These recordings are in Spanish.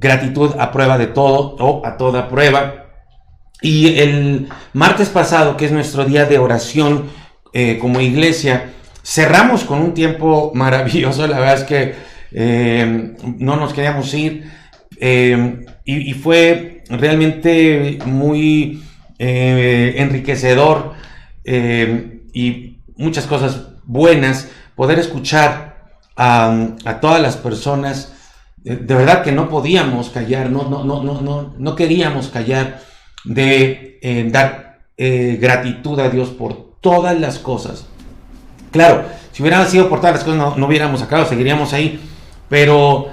gratitud a prueba de todo o a toda prueba. Y el martes pasado, que es nuestro día de oración como iglesia, cerramos con un tiempo maravilloso. La verdad es que no nos queríamos ir y fue realmente muy enriquecedor y muchas cosas buenas poder escuchar a todas las personas. De verdad que no podíamos callar, no queríamos callar de dar gratitud a Dios por todas las cosas. Claro, si hubiera sido por todas las cosas no hubiéramos acabado, seguiríamos ahí, pero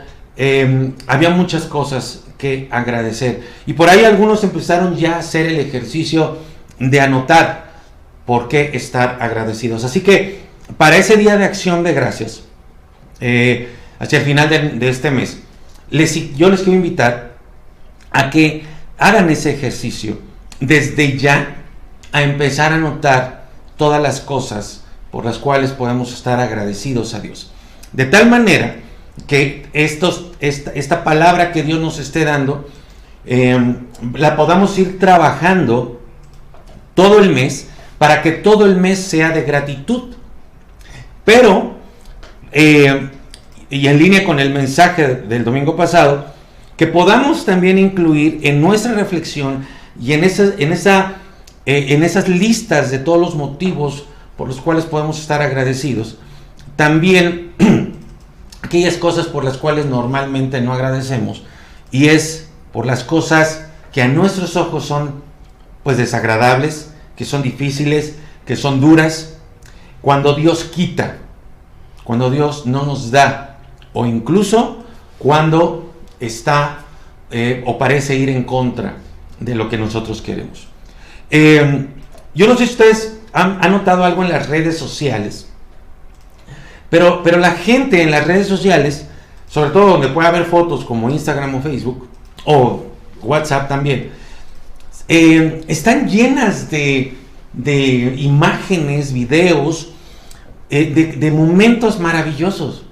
había muchas cosas que agradecer. Y por ahí algunos empezaron ya a hacer el ejercicio de anotar por qué estar agradecidos. Así que para ese día de acción de gracias, hacia el final de este mes, yo les quiero invitar a que hagan ese ejercicio desde ya, a empezar a anotar todas las cosas por las cuales podemos estar agradecidos a Dios. De tal manera que esta palabra que Dios nos esté dando, la podamos ir trabajando todo el mes, para que todo el mes sea de gratitud. Pero, y en línea con el mensaje del domingo pasado, que podamos también incluir en nuestra reflexión y en esas listas de todos los motivos por los cuales podemos estar agradecidos, también aquellas cosas por las cuales normalmente no agradecemos, y es por las cosas que a nuestros ojos son pues desagradables, que son difíciles, que son duras, cuando Dios quita, cuando Dios no nos da, o incluso cuando está o parece ir en contra de lo que nosotros queremos. Yo no sé si ustedes han notado algo en las redes sociales, pero la gente en las redes sociales, sobre todo donde puede haber fotos como Instagram o Facebook o WhatsApp también, están llenas de imágenes, videos, de momentos maravillosos,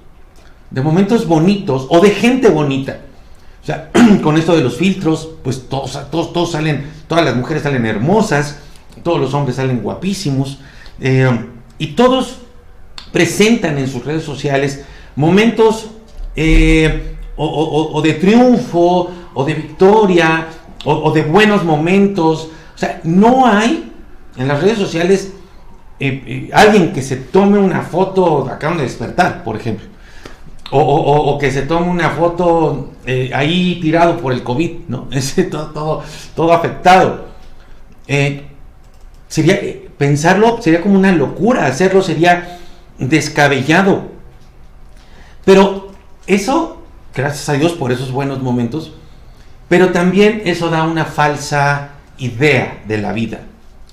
de momentos bonitos o de gente bonita. O sea, con esto de los filtros, pues todos salen, todas las mujeres salen hermosas, todos los hombres salen guapísimos, y todos presentan en sus redes sociales momentos o de triunfo, o de victoria, o de buenos momentos. O sea, no hay en las redes sociales alguien que se tome una foto de acaban de despertar, por ejemplo, o que se tome una foto ahí tirado por el COVID, ¿no? Todo afectado. Pensarlo sería como una locura, hacerlo sería descabellado. Pero eso, gracias a Dios por esos buenos momentos, pero también eso da una falsa idea de la vida,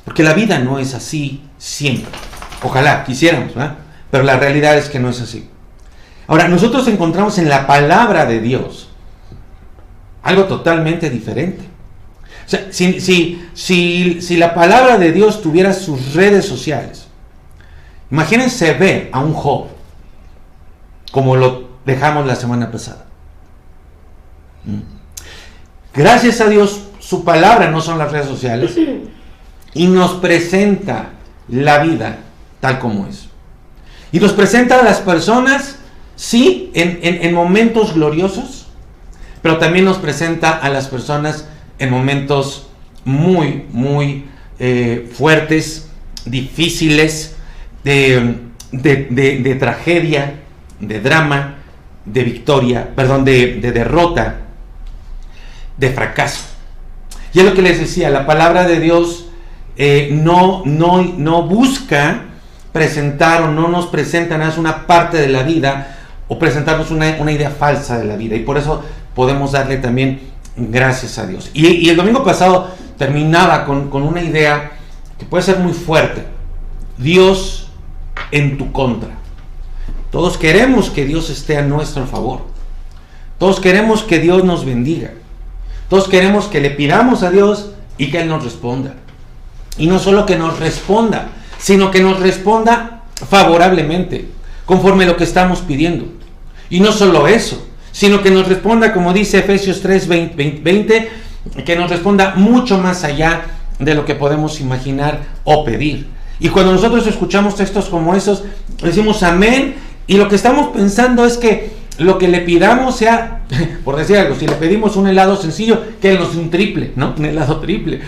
porque la vida no es así siempre. Ojalá quisiéramos, ¿verdad? Pero la realidad es que no es así. Ahora, nosotros encontramos en la palabra de Dios algo totalmente diferente. O sea, si la palabra de Dios tuviera sus redes sociales, imagínense ver a un Job como lo dejamos la semana pasada. Gracias a Dios, su palabra no son las redes sociales y nos presenta la vida tal como es. Y nos presenta a las personas, sí, en momentos gloriosos, pero también nos presenta a las personas en momentos muy, muy fuertes, difíciles, de tragedia, de drama, de victoria, perdón, de derrota, de fracaso. Y es lo que les decía, la palabra de Dios no busca presentar, o no nos presenta nada, es una parte de la vida, o presentarnos una idea falsa de la vida, y por eso podemos darle también gracias a Dios. Y el domingo pasado terminaba con una idea que puede ser muy fuerte: Dios en tu contra. Todos queremos que Dios esté a nuestro favor, todos queremos que Dios nos bendiga, todos queremos que le pidamos a Dios y que Él nos responda. Y no solo que nos responda, sino que nos responda favorablemente, conforme a lo que estamos pidiendo. Y no solo eso, sino que nos responda, como dice Efesios 3, 20, que nos responda mucho más allá de lo que podemos imaginar o pedir. Y cuando nosotros escuchamos textos como esos, decimos amén, y lo que estamos pensando es que lo que le pidamos sea, por decir algo, si le pedimos un helado sencillo, que Él nos dé un triple, ¿no? Un helado triple,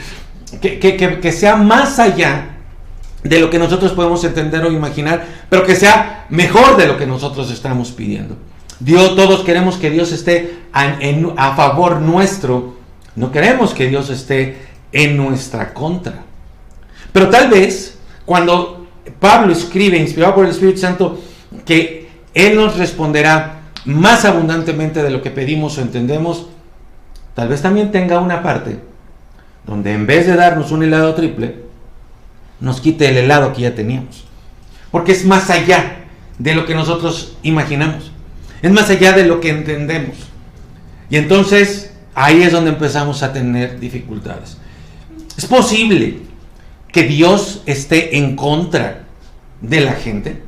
que sea más allá de lo que nosotros podemos entender o imaginar, pero que sea mejor de lo que nosotros estamos pidiendo. Todos queremos que Dios esté a favor nuestro, no queremos que Dios esté en nuestra contra. Pero tal vez, cuando Pablo escribe, inspirado por el Espíritu Santo, que Él nos responderá más abundantemente de lo que pedimos o entendemos, tal vez también tenga una parte donde en vez de darnos un helado triple, nos quite el helado que ya teníamos. Porque es más allá de lo que nosotros imaginamos. Es más allá de lo que entendemos. Y entonces ahí es donde empezamos a tener dificultades. Es posible que Dios esté en contra de la gente.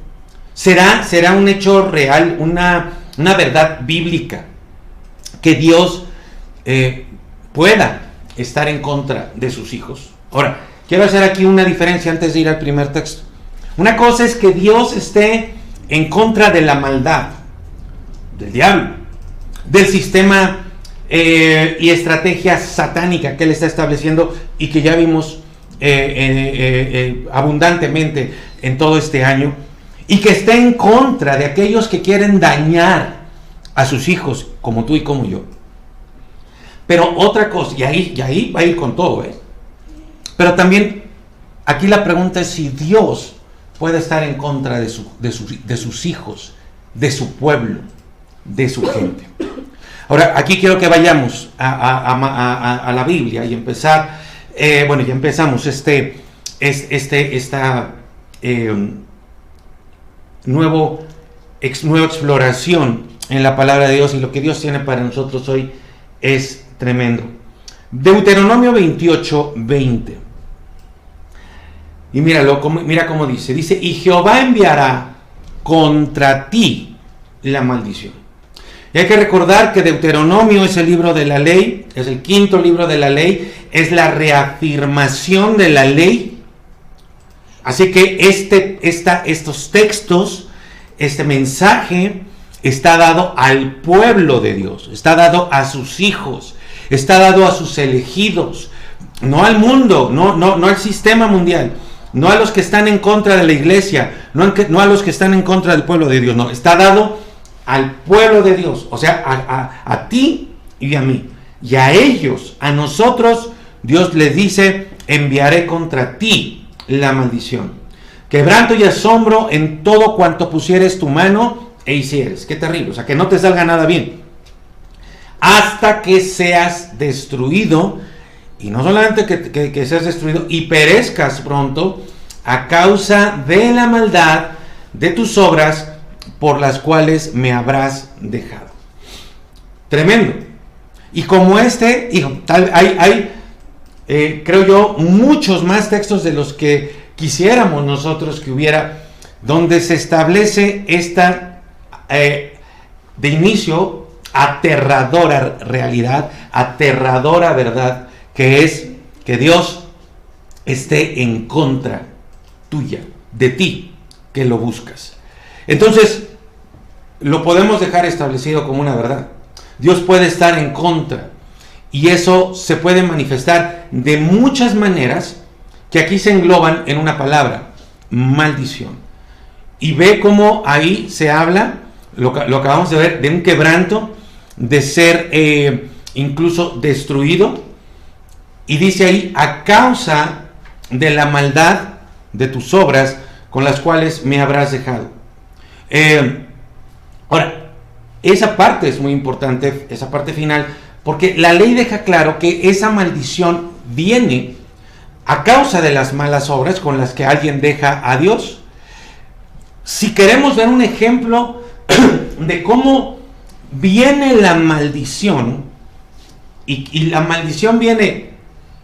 ¿Será un hecho real, una verdad bíblica, que Dios pueda estar en contra de sus hijos? Ahora, quiero hacer aquí una diferencia antes de ir al primer texto. Una cosa es que Dios esté en contra de la maldad del diablo, del sistema y estrategia satánica que Él está estableciendo y que ya vimos abundantemente en todo este año, y que esté en contra de aquellos que quieren dañar a sus hijos, como tú y como yo. Pero otra cosa, y ahí va a ir con todo, pero también aquí la pregunta es si Dios puede estar en contra de sus hijos, de su pueblo, de su gente. Ahora, aquí quiero que vayamos a la Biblia y empezar, ya empezamos esta nueva exploración en la palabra de Dios, y lo que Dios tiene para nosotros hoy es tremendo. Deuteronomio 28, 20. Y mira cómo dice, y Jehová enviará contra ti la maldición. Y hay que recordar que Deuteronomio es el libro de la ley, es el quinto libro de la ley, es la reafirmación de la ley. Así que estos textos, este mensaje, está dado al pueblo de Dios, está dado a sus hijos, está dado a sus elegidos, no al mundo, no al sistema mundial, no a los que están en contra de la iglesia, no a los que están en contra del pueblo de Dios, no, está dado al pueblo de Dios, o sea, a ti y a mí, y a ellos, a nosotros, Dios les dice, enviaré contra ti la maldición, quebranto y asombro en todo cuanto pusieres tu mano e hicieres. Qué terrible, o sea, que no te salga nada bien, hasta que seas destruido, y no solamente que seas destruido y perezcas pronto a causa de la maldad de tus obras por las cuales me habrás dejado. Tremendo. Y como hay creo yo muchos más textos de los que quisiéramos nosotros que hubiera, donde se establece esta de inicio aterradora realidad, aterradora verdad, que es que Dios esté en contra tuya, de ti, que lo buscas. Entonces, lo podemos dejar establecido como una verdad. Dios puede estar en contra, y eso se puede manifestar de muchas maneras que aquí se engloban en una palabra: maldición. Y ve cómo ahí se habla, lo acabamos de ver, de un quebranto, de ser incluso destruido. Y dice ahí, a causa de la maldad de tus obras con las cuales me habrás dejado. Ahora, esa parte es muy importante, esa parte final, porque la ley deja claro que esa maldición viene a causa de las malas obras con las que alguien deja a Dios. Si queremos ver un ejemplo de cómo viene la maldición, y la maldición viene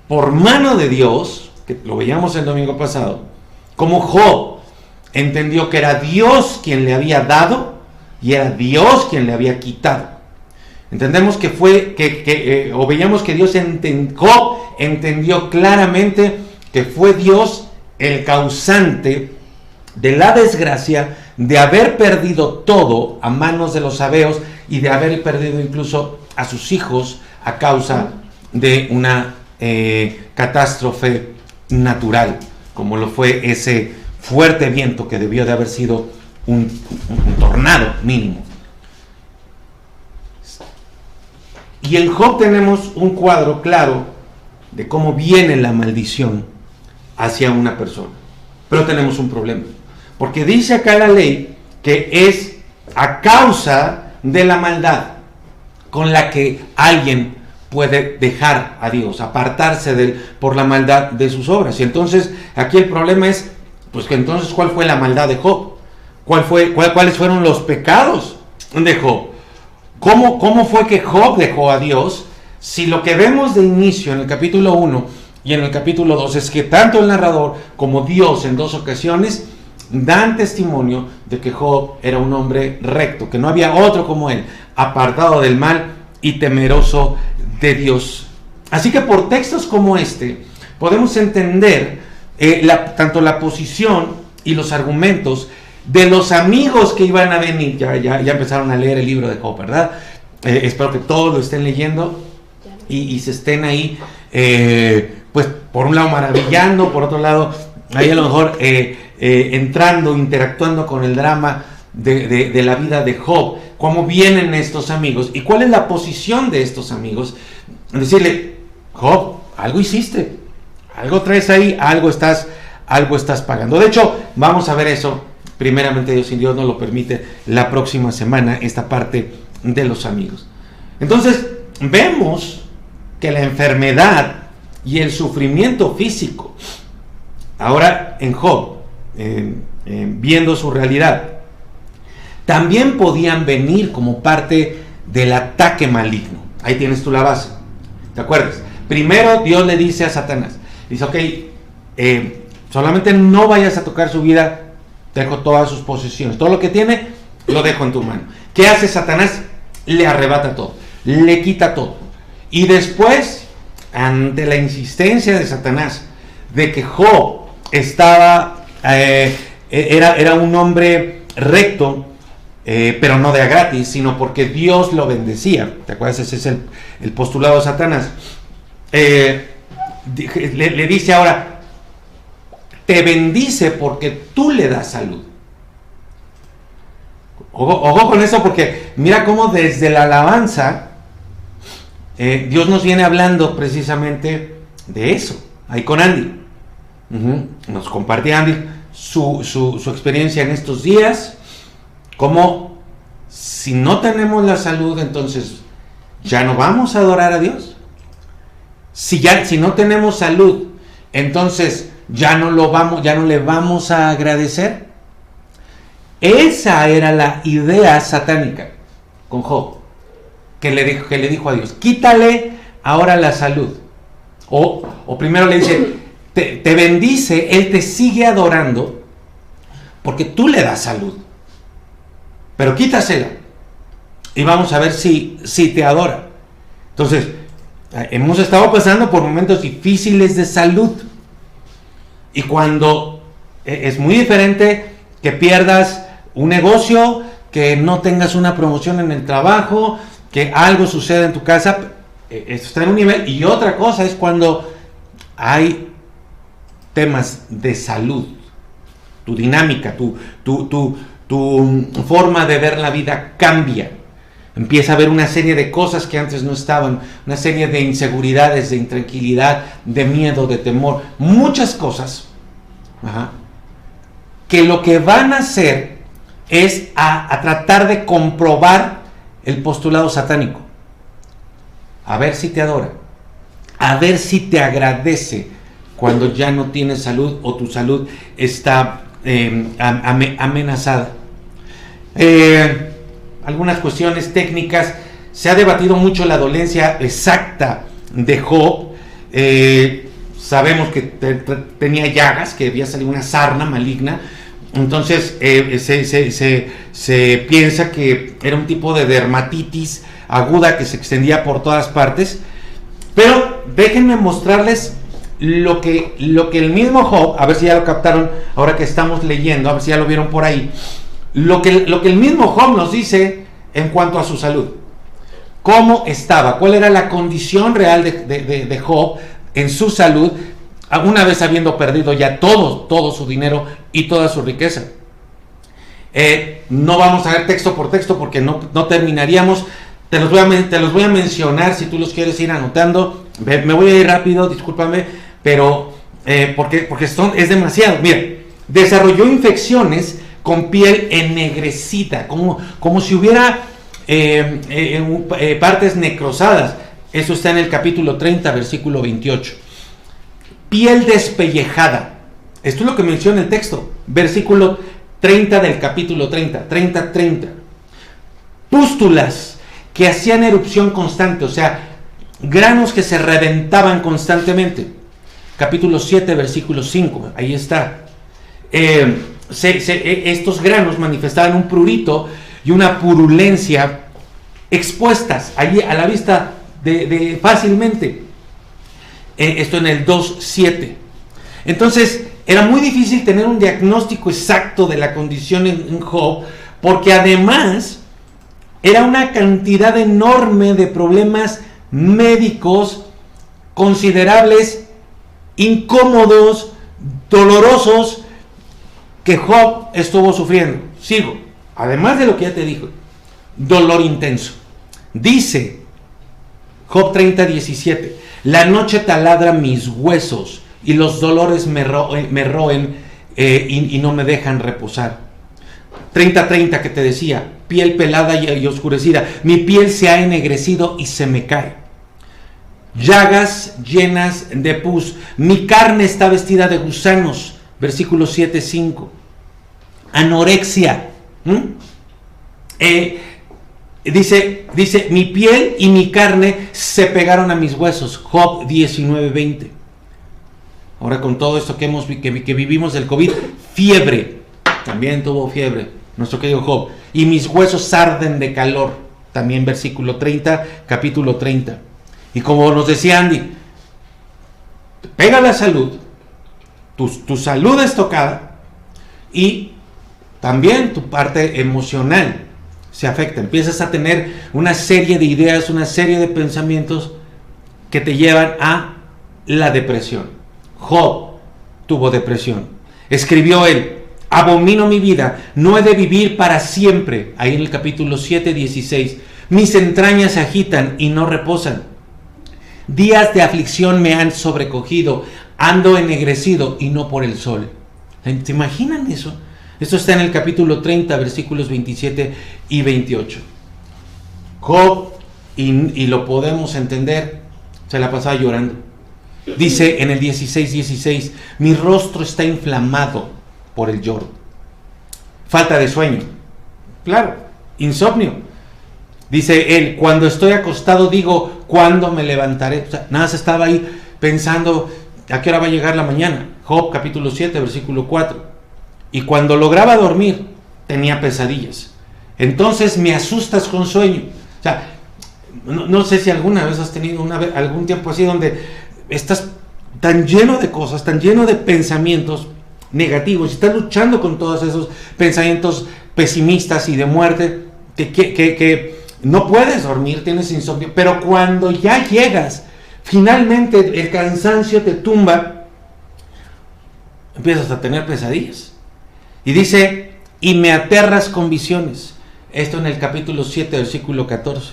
por mano de Dios, que lo veíamos el domingo pasado, como Job entendió que era Dios quien le había dado y era Dios quien le había quitado. Entendemos que o veíamos que Job entendió claramente que fue Dios el causante de la desgracia de haber perdido todo a manos de los sabeos y de haber perdido incluso a sus hijos a causa de una catástrofe natural, como lo fue ese fuerte viento que debió de haber sido un tornado mínimo. Y en Job tenemos un cuadro claro de cómo viene la maldición hacia una persona. Pero tenemos un problema, porque dice acá la ley que es a causa de la maldad con la que alguien puede dejar a Dios, apartarse de él por la maldad de sus obras. Y entonces aquí el problema es, pues que entonces, ¿cuál fue la maldad de Job? ¿Cuáles fueron los pecados de Job? ¿Cómo fue que Job dejó a Dios? Si lo que vemos de inicio en el capítulo 1 y en el capítulo 2 es que tanto el narrador como Dios en dos ocasiones dan testimonio de que Job era un hombre recto, que no había otro como él, apartado del mal y temeroso de Dios. Así que por textos como este podemos entender tanto la posición y los argumentos de los amigos que iban a venir. Ya empezaron a leer el libro de Job, ¿verdad? Espero que todos lo estén leyendo y se estén ahí, pues por un lado maravillando, por otro lado ahí a lo mejor entrando, interactuando con el drama de la vida de Job. Cómo vienen estos amigos y cuál es la posición de estos amigos. Decirle: Job, algo hiciste, algo traes ahí, algo estás pagando. De hecho, vamos a ver eso, primeramente Dios, si Dios nos lo permite, la próxima semana, esta parte de los amigos. Entonces vemos que la enfermedad y el sufrimiento físico, ahora en Job, viendo su realidad, también podían venir como parte del ataque maligno. Ahí tienes tú la base, ¿te acuerdas? Primero Dios le dice a Satanás, dice: ok, solamente no vayas a tocar su vida, dejo todas sus posesiones, todo lo que tiene lo dejo en tu mano. ¿Qué hace Satanás? Le arrebata todo, le quita todo. Y después, ante la insistencia de Satanás de que Job era un hombre recto, pero no de a gratis, sino porque Dios lo bendecía. ¿Te acuerdas? Ese es el postulado de Satanás. Le dice ahora: te bendice porque tú le das salud. Ojo con eso, porque mira cómo desde la alabanza Dios nos viene hablando precisamente de eso. Ahí con Andy. Nos compartía Andy su experiencia en estos días. Como si no tenemos la salud, entonces ya no vamos a adorar a Dios. Si no tenemos salud, entonces ya no le vamos a agradecer. Esa era la idea satánica con Job, que le dijo a Dios: quítale ahora la salud. O primero le dice: te bendice, él te sigue adorando porque tú le das salud, pero quítasela y vamos a ver si te adora. Entonces, hemos estado pasando por momentos difíciles de salud, y cuando es muy diferente que pierdas un negocio, que no tengas una promoción en el trabajo, que algo suceda en tu casa, esto está en un nivel. Y otra cosa es cuando hay temas de salud, tu dinámica, tu forma de ver la vida cambia. Empieza a haber una serie de cosas que antes no estaban, una serie de inseguridades, de intranquilidad, de miedo, de temor, muchas cosas, que lo que van a hacer es a tratar de comprobar el postulado satánico, a ver si te adora, a ver si te agradece cuando ya no tienes salud o tu salud está amenazada. Algunas cuestiones técnicas. Se ha debatido mucho la dolencia exacta de Job. Sabemos que tenía llagas, que había salido una sarna maligna. Entonces se piensa que era un tipo de dermatitis aguda que se extendía por todas partes. Pero déjenme mostrarles lo que el mismo Job, a ver si ya lo captaron ahora que estamos leyendo, a ver si ya lo vieron por ahí, lo que el mismo Job nos dice en cuanto a su salud. ¿Cómo estaba? ¿Cuál era la condición real de Job en su salud, una vez habiendo perdido ya todo su dinero y toda su riqueza? No vamos a ver texto por texto porque no terminaríamos. Te los voy a mencionar si tú los quieres ir anotando. Me voy a ir rápido, discúlpame, pero porque es demasiado. Mira, desarrolló infecciones con piel ennegrecida, como si hubiera partes necrosadas. Eso está en el capítulo 30, versículo 28. Piel despellejada. Esto es lo que menciona el texto. Versículo 30 del capítulo 30. Pústulas que hacían erupción constante, o sea, granos que se reventaban constantemente. Capítulo 7, versículo 5. Ahí está. Estos granos manifestaban un prurito y una purulencia expuestas allí a la vista de fácilmente. Esto en el 2:7. Entonces era muy difícil tener un diagnóstico exacto de la condición en Job, porque además era una cantidad enorme de problemas médicos considerables, incómodos, dolorosos, que Job estuvo sufriendo. Sigo. Además de lo que ya te dijo, dolor intenso. Dice Job 30:17: la noche taladra mis huesos y los dolores me roen y no me dejan reposar. 30:30 que te decía: piel pelada y oscurecida, mi piel se ha ennegrecido y se me cae. Llagas llenas de pus, mi carne está vestida de gusanos. Versículo 7:5. Anorexia. Dice, mi piel y mi carne se pegaron a mis huesos. Job 19:20. Ahora con todo esto que vivimos del COVID, fiebre, también tuvo fiebre nuestro querido Job, y mis huesos arden de calor, también versículo 30, capítulo 30. Y como nos decía Andy, te pega la salud, tu salud es tocada, y también tu parte emocional se afecta. Empiezas a tener una serie de ideas, una serie de pensamientos que te llevan a la depresión. Job tuvo depresión. Escribió él: abomino mi vida, no he de vivir para siempre. Ahí en el capítulo 7:16. Mis entrañas se agitan y no reposan. Días de aflicción me han sobrecogido, ando ennegrecido y no por el sol. ¿Se imaginan eso? Esto está en el capítulo 30, versículos 27 y 28. Job, y lo podemos entender, se la pasaba llorando. Dice en el 16:16: mi rostro está inflamado por el lloro. Falta de sueño. Claro, insomnio. Dice él: cuando estoy acostado digo, ¿cuándo me levantaré? O sea, nada, se estaba ahí pensando, ¿a qué hora va a llegar la mañana? Job capítulo 7, versículo 4. Y cuando lograba dormir, tenía pesadillas. Entonces me asustas con sueño. O sea, no sé si alguna vez has tenido algún tiempo así donde estás tan lleno de cosas, tan lleno de pensamientos negativos, y estás luchando con todos esos pensamientos pesimistas y de muerte, que no puedes dormir, tienes insomnio, pero cuando ya llegas, finalmente el cansancio te tumba, empiezas a tener pesadillas. Y dice: y me aterras con visiones. Esto en el capítulo 7, versículo 14.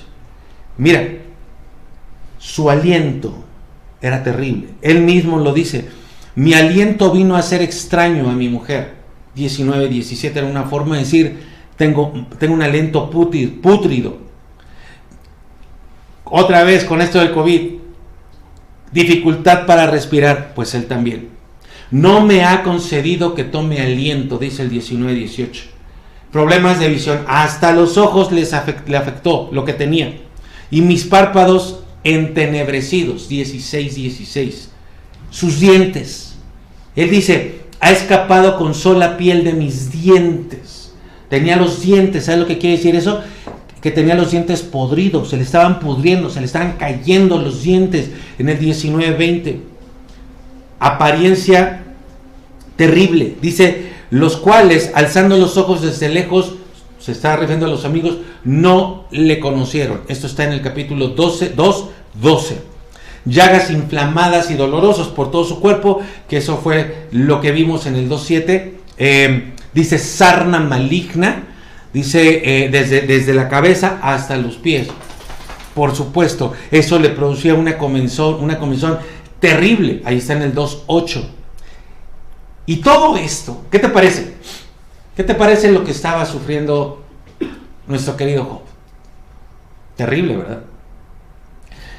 Mira, su aliento era terrible. Él mismo lo dice: mi aliento vino a ser extraño a mi mujer. 19:17 era una forma de decir: tengo un aliento pútrido. Otra vez con esto del COVID, dificultad para respirar, pues él también. No me ha concedido que tome aliento, dice el 19:18. Problemas de visión, hasta los ojos le afectó lo que tenía. Y mis párpados entenebrecidos, 16:16. Sus dientes, él dice: ha escapado con sola piel de mis dientes. Tenía los dientes, ¿sabes lo que quiere decir eso? que tenía los dientes podridos, se le estaban pudriendo, se le estaban cayendo los dientes en el 19:20. Apariencia terrible. Dice, los cuales, alzando los ojos desde lejos, se está refiriendo a los amigos, no le conocieron. Esto está en el capítulo 2:12. Llagas inflamadas y dolorosos por todo su cuerpo, que eso fue lo que vimos en el 2:7. Dice sarna maligna, dice desde la cabeza hasta los pies. Por supuesto, eso le producía una comezón terrible. Ahí está en el 2:8. Y todo esto, ¿qué te parece? ¿Qué te parece lo que estaba sufriendo nuestro querido Job? Terrible, ¿verdad?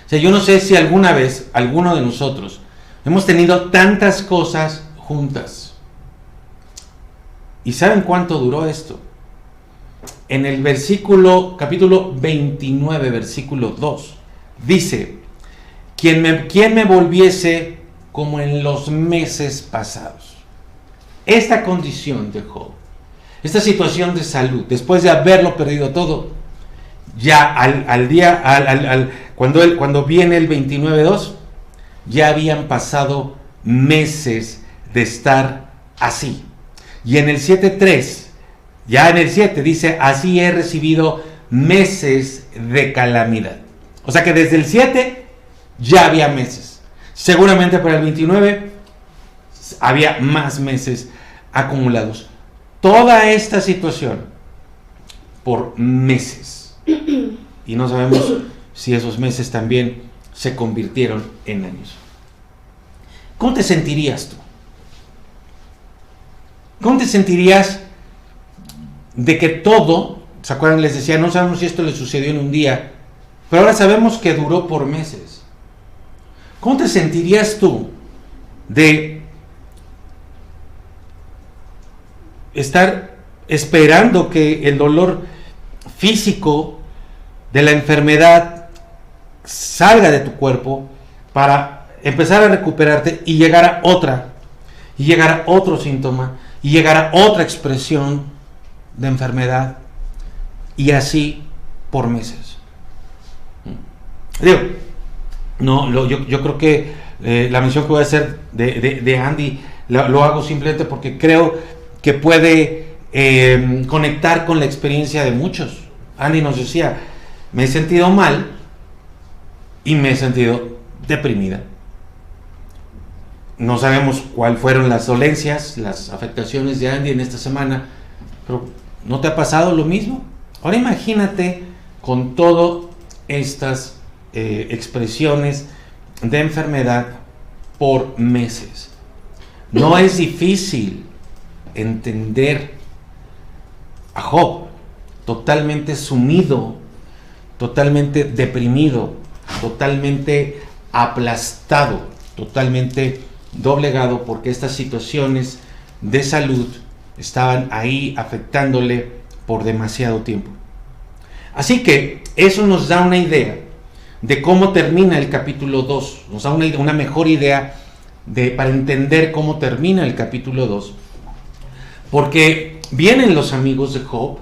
O sea, yo no sé si alguna vez, alguno de nosotros, hemos tenido tantas cosas juntas. ¿Y saben cuánto duró esto? En el capítulo 29, versículo 2, dice, ¿quién me volviese como en los meses pasados? Esta condición de Job, esta situación de salud, después de haberlo perdido todo, ya cuando viene el 29:2, ya habían pasado meses de estar así. Y en el 7:3, ya en el 7 dice, así he recibido meses de calamidad. O sea que desde el 7 ya había meses. Seguramente para el 29 había más meses acumulados. Toda esta situación por meses. Y no sabemos si esos meses también se convirtieron en años. ¿Cómo te sentirías tú? ¿Cómo te sentirías de que todo, ¿se acuerdan? Les decía, no sabemos si esto le sucedió en un día, pero ahora sabemos que duró por meses. ¿Cómo te sentirías tú de estar esperando que el dolor físico de la enfermedad salga de tu cuerpo para empezar a recuperarte y llegar a otro síntoma y llegar a otra expresión de enfermedad, y así por meses? Digo, yo creo que la mención que voy a hacer de Andy lo hago simplemente porque creo que puede conectar con la experiencia de muchos. Andy nos decía, me he sentido mal y me he sentido deprimida. No sabemos cuáles fueron las dolencias, las afectaciones de Andy en esta semana, pero ¿no te ha pasado lo mismo? Ahora imagínate con todas estas expresiones de enfermedad por meses. No es difícil entender a Job totalmente sumido, totalmente deprimido, totalmente aplastado, totalmente doblegado, porque estas situaciones de salud estaban ahí afectándole por demasiado tiempo. Así que eso nos da una idea de cómo termina el capítulo 2, nos da una mejor idea para entender cómo termina el capítulo 2, porque vienen los amigos de Job,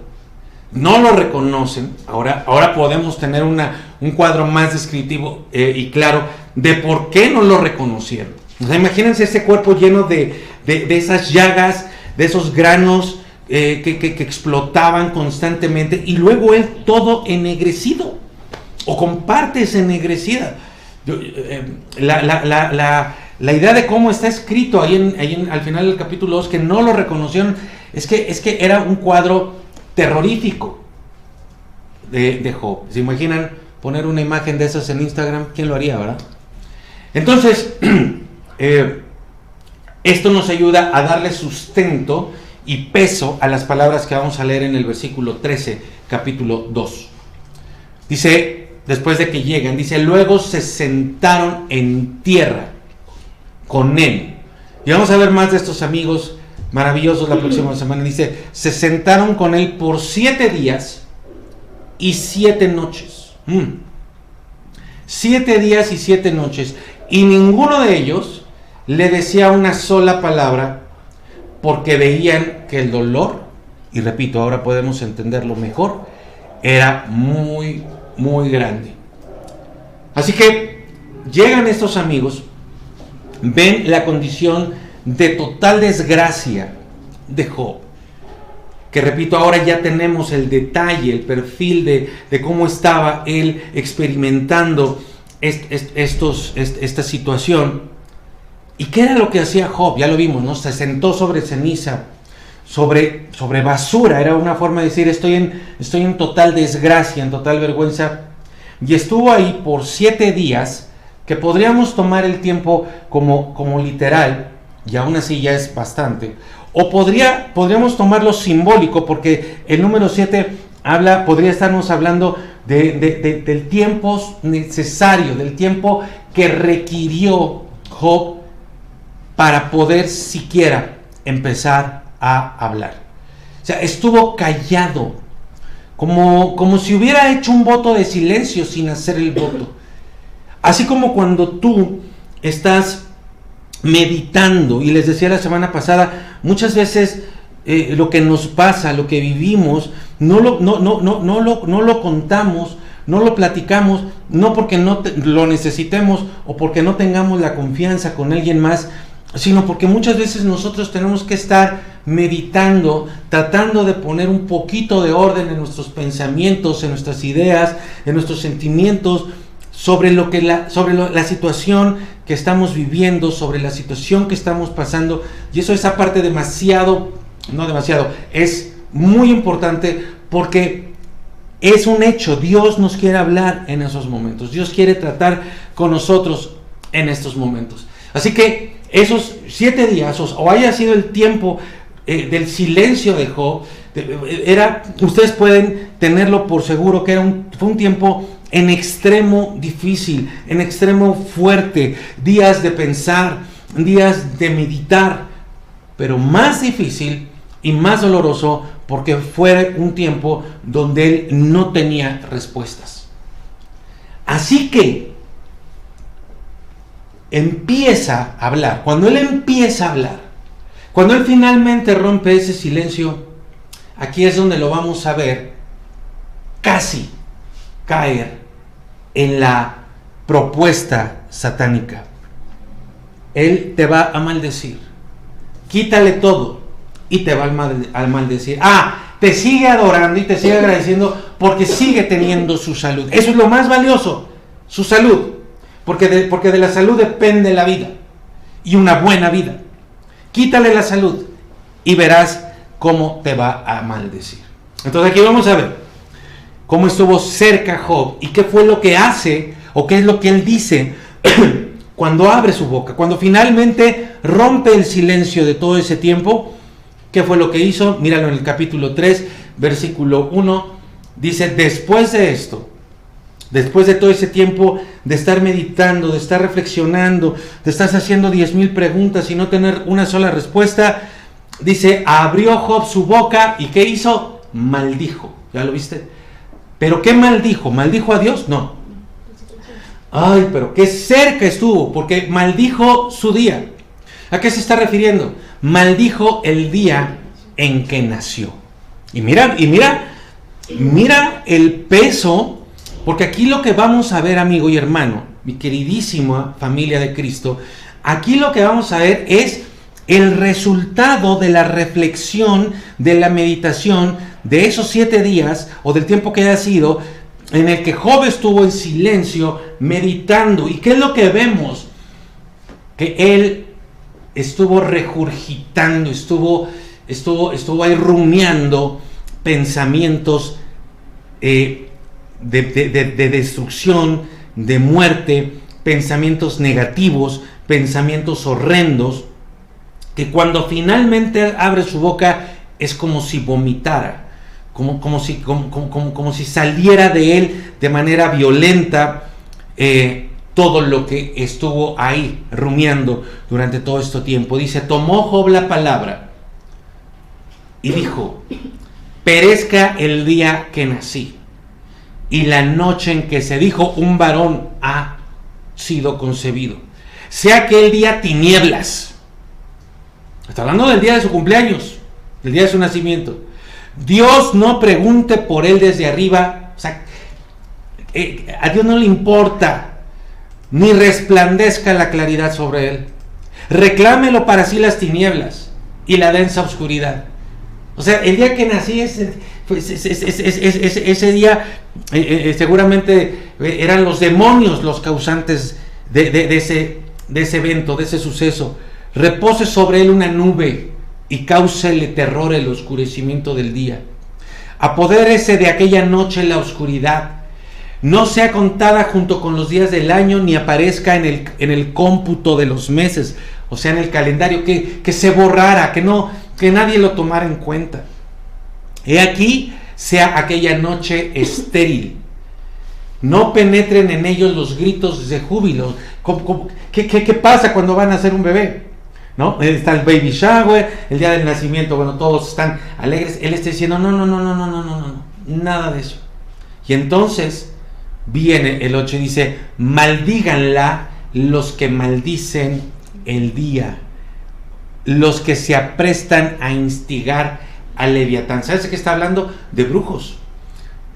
no lo reconocen. Ahora podemos tener un cuadro más descriptivo y claro de por qué no lo reconocieron. O sea, imagínense ese cuerpo lleno de esas llagas, de esos granos que explotaban constantemente, y luego él todo ennegrecido o con partes ennegrecidas. La idea de cómo está escrito al final del capítulo 2, que no lo reconocieron, es que era un cuadro terrorífico de Job. ¿Se imaginan poner una imagen de esas en Instagram? ¿Quién lo haría, verdad? Entonces, esto nos ayuda a darle sustento y peso a las palabras que vamos a leer en el versículo 13, capítulo 2. Dice, después de que llegan, dice, luego se sentaron en tierra con él. Y vamos a ver más de estos amigos maravillosos la próxima semana. Dice, se sentaron con él por 7 días y 7 noches. 7 días y 7 noches. Y ninguno de ellos le decía una sola palabra, porque veían que el dolor, y repito, ahora podemos entenderlo mejor, era muy, muy grande. Así que llegan estos amigos, ven la condición de total desgracia de Job, que repito, ahora ya tenemos el detalle, el perfil de cómo estaba él experimentando esta situación. ¿Y qué era lo que hacía Job? Ya lo vimos, ¿no? Se sentó sobre ceniza, sobre basura, era una forma de decir, estoy en total desgracia, en total vergüenza, y estuvo ahí por 7 días, que podríamos tomar el tiempo como literal, y aún así ya es bastante, o podríamos tomarlo simbólico, porque el número 7 podría estarnos hablando del tiempo necesario, del tiempo que requirió Job para poder siquiera empezar a hablar. O sea, estuvo callado, como si hubiera hecho un voto de silencio sin hacer el voto. Así como cuando tú estás meditando, y les decía la semana pasada, muchas veces lo que nos pasa, lo que vivimos, no lo contamos, no lo platicamos, no porque lo necesitemos o porque no tengamos la confianza con alguien más, sino porque muchas veces nosotros tenemos que estar meditando, tratando de poner un poquito de orden en nuestros pensamientos, en nuestras ideas, en nuestros sentimientos, sobre la situación que estamos viviendo, sobre la situación que estamos pasando. Y eso es aparte es muy importante, porque es un hecho. Dios nos quiere hablar en esos momentos, Dios quiere tratar con nosotros en estos momentos. Así que esos 7 días, o haya sido el tiempo del silencio de Job, ustedes pueden tenerlo por seguro que fue un tiempo en extremo difícil, en extremo fuerte, días de pensar, días de meditar, pero más difícil y más doloroso, porque fue un tiempo donde él no tenía respuestas. Así que empieza a hablar. Cuando él empieza a hablar, cuando él finalmente rompe ese silencio, aquí es donde lo vamos a ver casi caer en la propuesta satánica. Él te va a maldecir, quítale todo y te va a maldecir. Te sigue adorando y te sigue agradeciendo porque sigue teniendo su salud. Eso es lo más valioso, su salud, porque de la salud depende la vida, y una buena vida. Quítale la salud y verás cómo te va a maldecir. Entonces aquí vamos a ver cómo estuvo cerca Job y qué fue lo que hace, o qué es lo que él dice cuando abre su boca, cuando finalmente rompe el silencio de todo ese tiempo. ¿Qué fue lo que hizo? Míralo en el capítulo 3, versículo 1, dice: después de esto, después de todo ese tiempo de estar meditando, de estar reflexionando, de estar haciendo 10,000 preguntas y no tener una sola respuesta, dice, abrió Job su boca, ¿y qué hizo? Maldijo. ¿Ya lo viste? ¿Pero qué maldijo? ¿Maldijo a Dios? No. Ay, pero qué cerca estuvo, porque maldijo su día. ¿A qué se está refiriendo? Maldijo el día en que nació. Y mira el peso, porque aquí lo que vamos a ver, amigo y hermano, mi queridísima familia de Cristo, aquí lo que vamos a ver es el resultado de la reflexión, de la meditación, de esos 7 días, o del tiempo que haya sido, en el que Job estuvo en silencio, meditando. ¿Y qué es lo que vemos? Que él estuvo regurgitando, estuvo ahí rumiando pensamientos de destrucción, de muerte, pensamientos negativos, pensamientos horrendos, que cuando finalmente abre su boca es como si vomitara, como si saliera de él de manera violenta todo lo que estuvo ahí rumiando durante todo este tiempo. Dice: tomó Job la palabra y dijo: perezca el día que nací y la noche en que se dijo un varón ha sido concebido. Sea aquel día tinieblas. Está hablando del día de su cumpleaños, del día de su nacimiento. Dios no pregunte por él desde arriba. O sea, a Dios no le importa, ni resplandezca la claridad sobre él. Reclámelo para sí las tinieblas y la densa oscuridad. O sea, el día que nací, ese día seguramente eran los demonios los causantes de ese evento, de ese suceso. Repose sobre él una nube y cáusele terror el oscurecimiento del día. Apodérese de aquella noche la oscuridad. No sea contada junto con los días del año, ni aparezca en el cómputo de los meses, o sea, en el calendario, que se borrara, que nadie lo tomara en cuenta. He aquí, sea aquella noche estéril. No penetren en ellos los gritos de júbilo. ¿Qué pasa cuando van a hacer un bebé? ¿No? Está el baby shower, el día del nacimiento, bueno, todos están alegres. Él está diciendo, no, nada de eso. Y entonces viene el 8 y dice, maldíganla los que maldicen el día, los que se aprestan a instigar al Leviatán. ¿Sabes de qué está hablando? De brujos.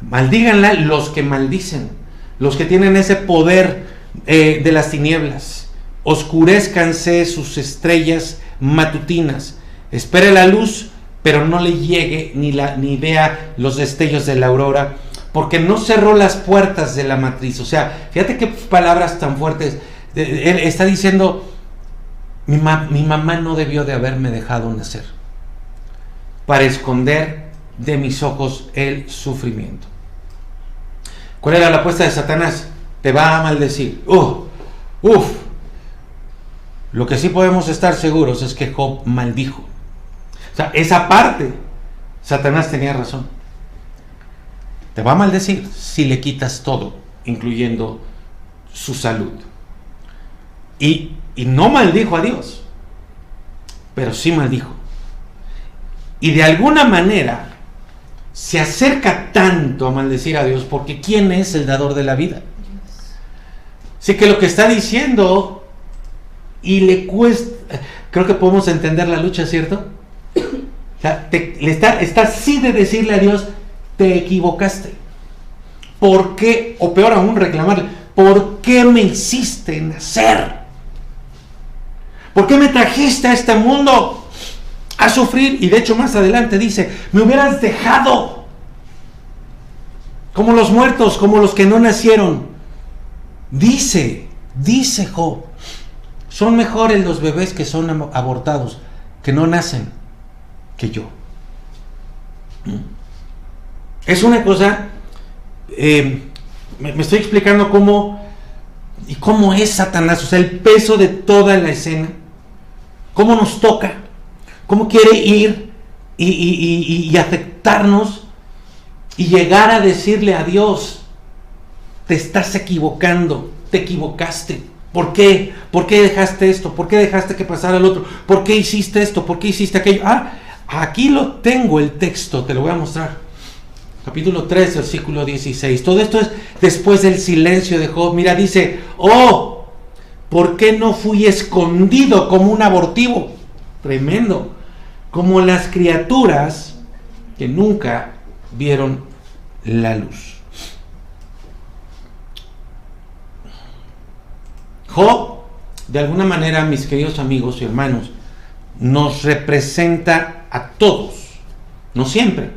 Maldíganla los que maldicen, los que tienen ese poder de las tinieblas. Oscurézcanse sus estrellas matutinas. Espere la luz, pero no le llegue ni vea los destellos de la aurora, porque no cerró las puertas de la matriz. O sea, fíjate qué palabras tan fuertes. Él está diciendo, mi mamá no debió de haberme dejado nacer para esconder de mis ojos el sufrimiento. ¿Cuál era la apuesta de Satanás? Te va a maldecir. Lo que sí podemos estar seguros es que Job maldijo. O sea, esa parte, Satanás tenía razón. Te va a maldecir si le quitas todo, incluyendo su salud. Y no maldijo a Dios, pero sí maldijo. Y de alguna manera se acerca tanto a maldecir a Dios, porque ¿quién es el dador de la vida? Así que lo que está diciendo, y le cuesta, creo que podemos entender la lucha, ¿cierto? O sea, está así de decirle a Dios, te equivocaste. ¿Por qué? O peor aún, reclamarle, ¿por qué me hiciste nacer? ¿Por qué me trajiste a este mundo a sufrir? Y de hecho más adelante dice, me hubieras dejado como los muertos, como los que no nacieron. Dice Job, son mejores los bebés que son abortados, que no nacen, que yo. Es una cosa, me estoy explicando cómo es Satanás, o sea, el peso de toda la escena, cómo nos toca, cómo quiere ir y afectarnos y llegar a decirle a Dios, te estás equivocando, te equivocaste. ¿Por qué? ¿Por qué dejaste esto? ¿Por qué dejaste que pasara el otro? ¿Por qué hiciste esto? ¿Por qué hiciste aquello? Aquí lo tengo el texto, te lo voy a mostrar. Capítulo 3, versículo 16. Todo esto es después del silencio de Job. Mira, dice, ¿por qué no fui escondido como un abortivo? Tremendo. Como las criaturas que nunca vieron la luz. Job, de alguna manera, mis queridos amigos y hermanos, nos representa a todos, no siempre,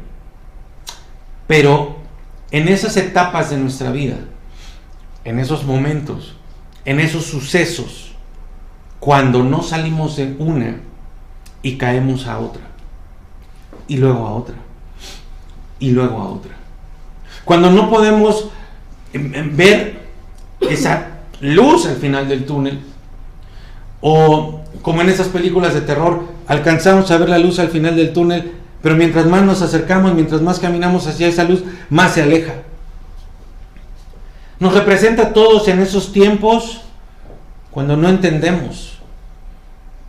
pero en esas etapas de nuestra vida, en esos momentos, en esos sucesos, cuando no salimos de una y caemos a otra, y luego a otra, y luego a otra. Cuando no podemos ver esa luz al final del túnel, o como en esas películas de terror, alcanzamos a ver la luz al final del túnel, pero mientras más nos acercamos, mientras más caminamos hacia esa luz, más se aleja. Nos representa a todos en esos tiempos cuando no entendemos,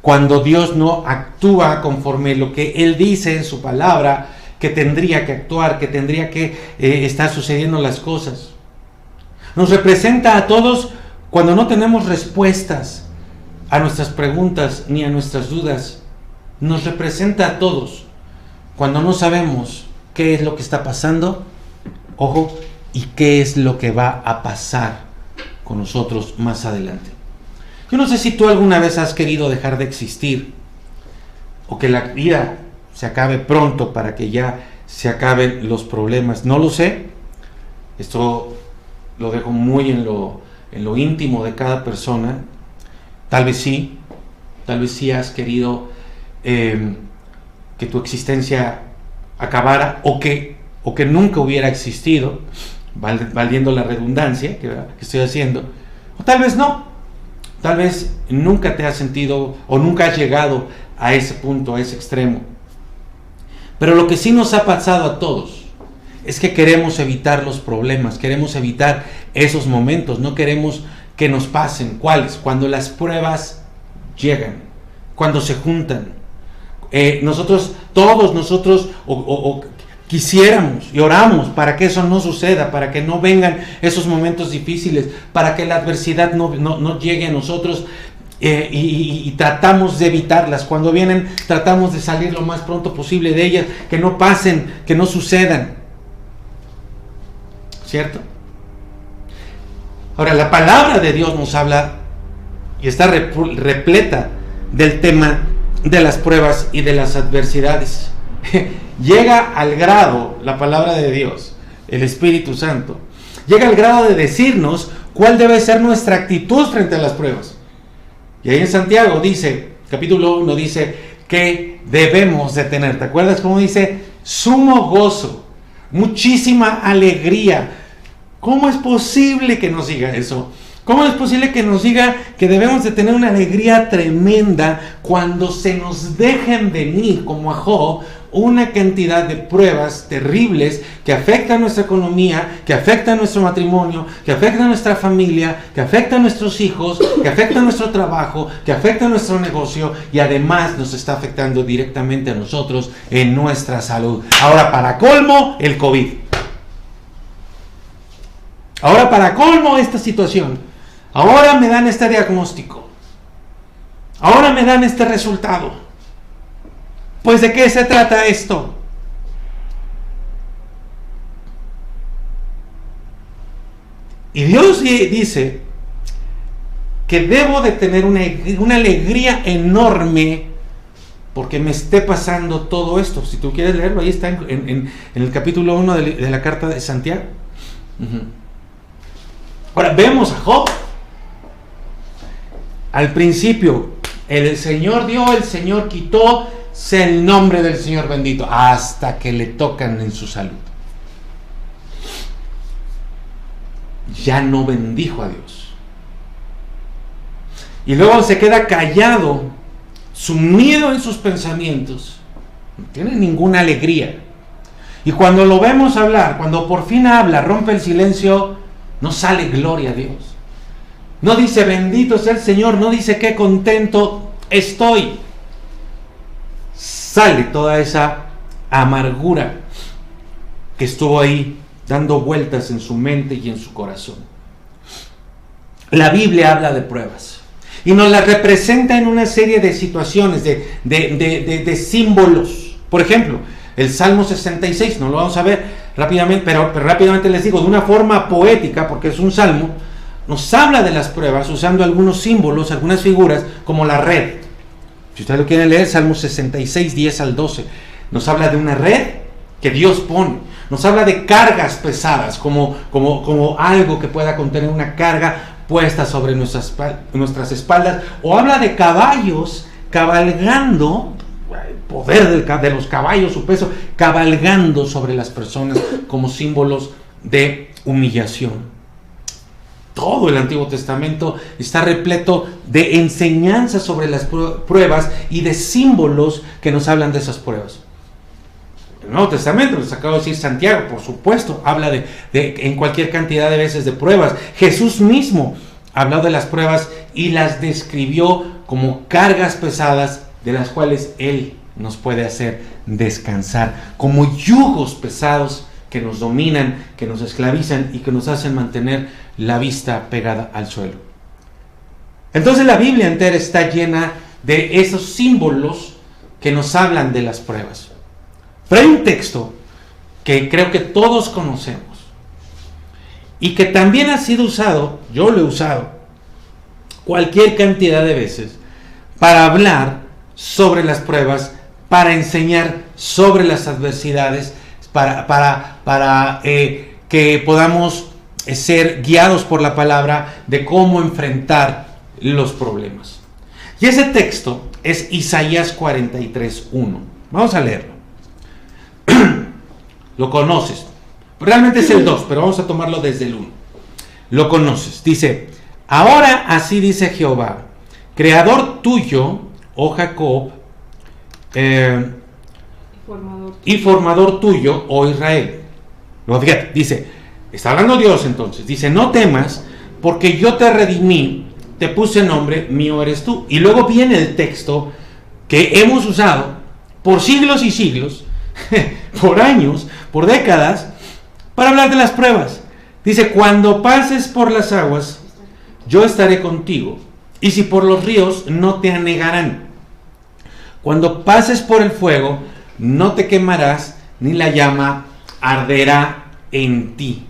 cuando Dios no actúa conforme lo que Él dice en su palabra que tendría que actuar, que tendría que estar sucediendo las cosas. Nos representa a todos cuando no tenemos respuestas a nuestras preguntas ni a nuestras dudas. Nos representa a todos cuando no sabemos qué es lo que está pasando, ojo, y qué es lo que va a pasar con nosotros más adelante. Yo no sé si tú alguna vez has querido dejar de existir, o que la vida se acabe pronto para que ya se acaben los problemas. No lo sé. Esto lo dejo muy en lo íntimo de cada persona. Tal vez sí has querido que tu existencia acabara, o que nunca hubiera existido, valiendo la redundancia que estoy haciendo. O tal vez no. Tal vez nunca te has sentido o nunca has llegado a ese punto, a ese extremo. Pero lo que sí nos ha pasado a todos es que queremos evitar los problemas, queremos evitar esos momentos, no queremos que nos pasen. ¿Cuáles? Cuando las pruebas llegan, cuando se juntan. Todos nosotros quisiéramos y oramos para que eso no suceda, para que no vengan esos momentos difíciles, para que la adversidad no llegue a nosotros, y tratamos de evitarlas. Cuando vienen, tratamos de salir lo más pronto posible de ellas, que no pasen, que no sucedan. ¿Cierto? Ahora, la palabra de Dios nos habla y está repleta del tema de las pruebas y de las adversidades. Llega al grado, la palabra de Dios, el Espíritu Santo, llega al grado de decirnos cuál debe ser nuestra actitud frente a las pruebas. Y ahí en Santiago dice, capítulo 1, dice que debemos de tener, ¿te acuerdas cómo dice? Sumo gozo, muchísima alegría. ¿Cómo es posible que nos diga eso? ¿Cómo es posible que nos diga que debemos de tener una alegría tremenda cuando se nos dejen venir, como a Job, una cantidad de pruebas terribles que afectan nuestra economía, que afectan nuestro matrimonio, que afectan nuestra familia, que afectan nuestros hijos, que afectan nuestro trabajo, que afectan nuestro negocio, y además nos está afectando directamente a nosotros en nuestra salud? Ahora, para colmo, el COVID. Ahora, para colmo, esta situación. Ahora me dan este diagnóstico. Ahora me dan este resultado. Pues, ¿de qué se trata esto? Y Dios dice que debo de tener una alegría enorme porque me esté pasando todo esto. Si tú quieres leerlo, ahí está en el capítulo 1 de la carta de Santiago. Ahora vemos a Job. Al principio, el Señor dio, el Señor quitó, sea el nombre del Señor bendito, hasta que le tocan en su salud. Ya no bendijo a Dios. Y luego se queda callado, sumido en sus pensamientos. No tiene ninguna alegría. Y cuando lo vemos hablar, cuando por fin habla, rompe el silencio, no sale gloria a Dios. No dice bendito sea el Señor, no dice qué contento estoy. Sale toda esa amargura que estuvo ahí dando vueltas en su mente y en su corazón. La Biblia habla de pruebas y nos las representa en una serie de situaciones, de símbolos. Por ejemplo, el Salmo 66, no lo vamos a ver rápidamente, pero rápidamente les digo, de una forma poética, porque es un salmo, nos habla de las pruebas usando algunos símbolos, algunas figuras, como la red. Si ustedes lo quieren leer, Salmo 66, 10 al 12, nos habla de una red que Dios pone. Nos habla de cargas pesadas, como algo que pueda contener una carga puesta sobre nuestras espaldas. O habla de caballos cabalgando, el poder de los caballos, su peso, cabalgando sobre las personas como símbolos de humillación. Todo el Antiguo Testamento está repleto de enseñanzas sobre las pruebas y de símbolos que nos hablan de esas pruebas. El Nuevo Testamento, les acabo de decir Santiago, por supuesto, habla de en cualquier cantidad de veces de pruebas. Jesús mismo habló de las pruebas y las describió como cargas pesadas de las cuales Él nos puede hacer descansar, como yugos pesados que nos dominan, que nos esclavizan y que nos hacen mantener la vista pegada al suelo. Entonces la Biblia entera está llena de esos símbolos que nos hablan de las pruebas. Pero hay un texto que creo que todos conocemos y que también ha sido usado, yo lo he usado cualquier cantidad de veces para hablar sobre las pruebas, para enseñar sobre las adversidades, para que podamos ser guiados por la palabra de cómo enfrentar los problemas. Y ese texto es Isaías 43:1. Vamos a leerlo. Lo conoces. Realmente es el 2, pero vamos a tomarlo desde el 1. Lo conoces. Dice: ahora así dice Jehová, creador tuyo, oh Jacob, y formador tuyo, oh Israel. Luego fíjate, dice, está hablando Dios entonces, dice: no temas, porque yo te redimí, te puse nombre, mío eres tú. Y luego viene el texto que hemos usado por siglos y siglos, por años, por décadas, para hablar de las pruebas. Dice: cuando pases por las aguas, yo estaré contigo, y si por los ríos, no te anegarán. Cuando pases por el fuego, no te quemarás, ni la llama arderá en ti.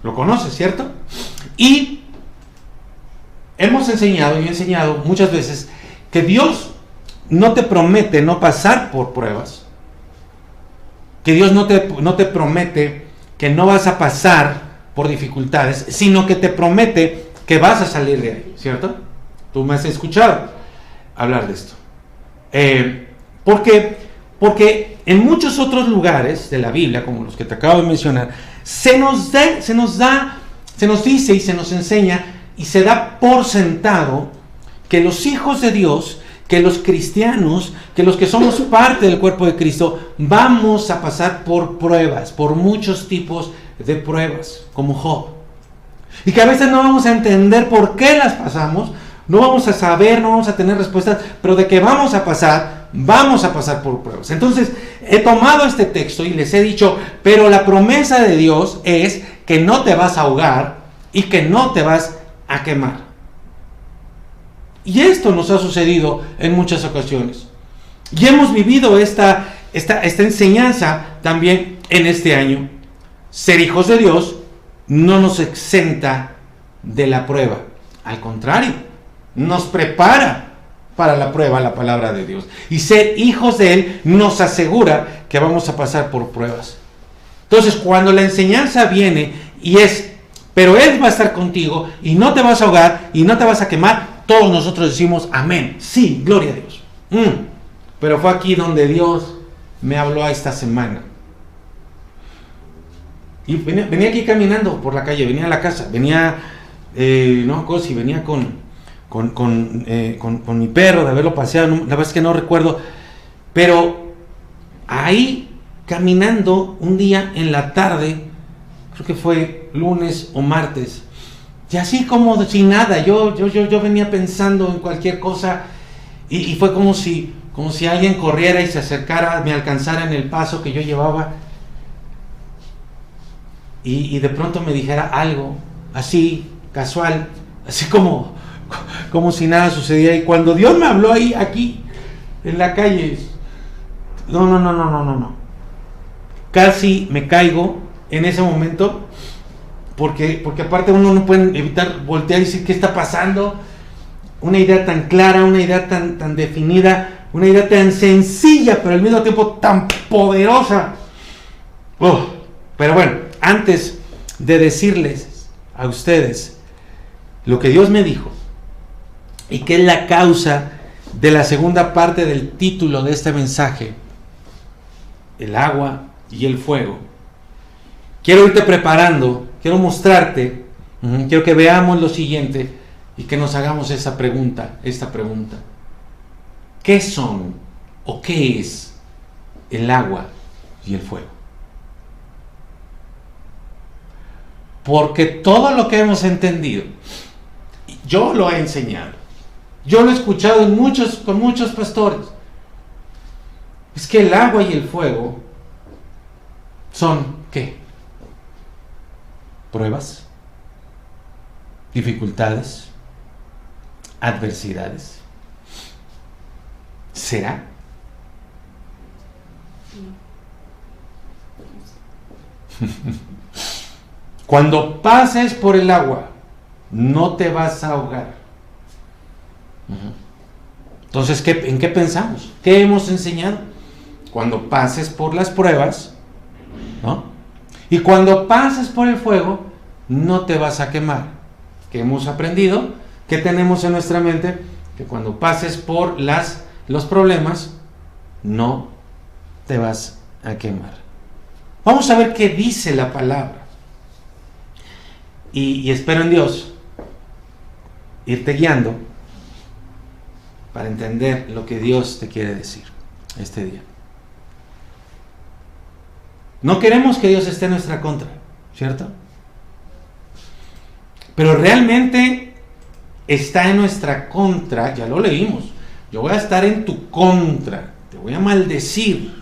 Lo conoces, ¿cierto? Y hemos enseñado, y he enseñado muchas veces, que Dios no te promete no pasar por pruebas, que Dios no te promete que no vas a pasar por dificultades, sino que te promete que vas a salir de ahí, ¿cierto? Tú me has escuchado hablar de esto. Porque en muchos otros lugares de la Biblia, como los que te acabo de mencionar, se nos dice y se nos enseña y se da por sentado que los hijos de Dios, que los cristianos, que los que somos parte del cuerpo de Cristo, vamos a pasar por pruebas, por muchos tipos de pruebas, como Job. Y que a veces no vamos a entender por qué las pasamos, no vamos a saber, no vamos a tener respuestas, pero de que vamos a pasar por pruebas. Entonces, he tomado este texto y les he dicho, pero la promesa de Dios es que no te vas a ahogar y que no te vas a quemar. Y esto nos ha sucedido en muchas ocasiones. Y hemos vivido esta enseñanza también en este año. Ser hijos de Dios no nos exenta de la prueba. Al contrario, nos prepara para la prueba la palabra de Dios. Y ser hijos de Él nos asegura que vamos a pasar por pruebas. Entonces, cuando la enseñanza viene y es, pero Él va a estar contigo y no te vas a ahogar y no te vas a quemar, todos nosotros decimos amén. Sí, gloria a Dios. Pero fue aquí donde Dios me habló esta semana. Y venía aquí caminando por la calle, venía a la casa, venía con mi perro, de haberlo paseado, la verdad es que no recuerdo, pero ahí caminando un día en la tarde, creo que fue lunes o martes, y así como sin nada, yo venía pensando en cualquier cosa, y fue como si alguien corriera y se acercara, me alcanzara en el paso que yo llevaba, y de pronto me dijera algo así, casual, así como si nada sucediera. Y cuando Dios me habló ahí, aquí, en la calle, no, casi me caigo en ese momento, porque aparte uno no puede evitar voltear y decir qué está pasando. Una idea tan clara, una idea tan definida, una idea tan sencilla, pero al mismo tiempo tan poderosa. Pero bueno, antes de decirles a ustedes lo que Dios me dijo, y que es la causa de la segunda parte del título de este mensaje, el agua y el fuego, quiero irte preparando, quiero mostrarte, quiero que veamos lo siguiente y que nos hagamos esta pregunta. ¿Qué son o qué es el agua y el fuego? Porque todo lo que hemos entendido, yo lo he enseñado, yo lo he escuchado con muchos pastores, es que el agua y el fuego son, ¿qué? Pruebas, dificultades, adversidades. ¿Será? Cuando pases por el agua, no te vas a ahogar. Entonces, ¿en qué pensamos? ¿Qué hemos enseñado? Cuando pases por las pruebas, ¿no? Y cuando pases por el fuego, no te vas a quemar. ¿Qué hemos aprendido? ¿Qué tenemos en nuestra mente? Que cuando pases por los problemas, no te vas a quemar. Vamos a ver qué dice la palabra. Y espero en Dios irte guiando para entender lo que Dios te quiere decir este día. No queremos que Dios esté en nuestra contra, ¿cierto? Pero realmente está en nuestra contra, ya lo leímos. Yo voy a estar en tu contra, te voy a maldecir.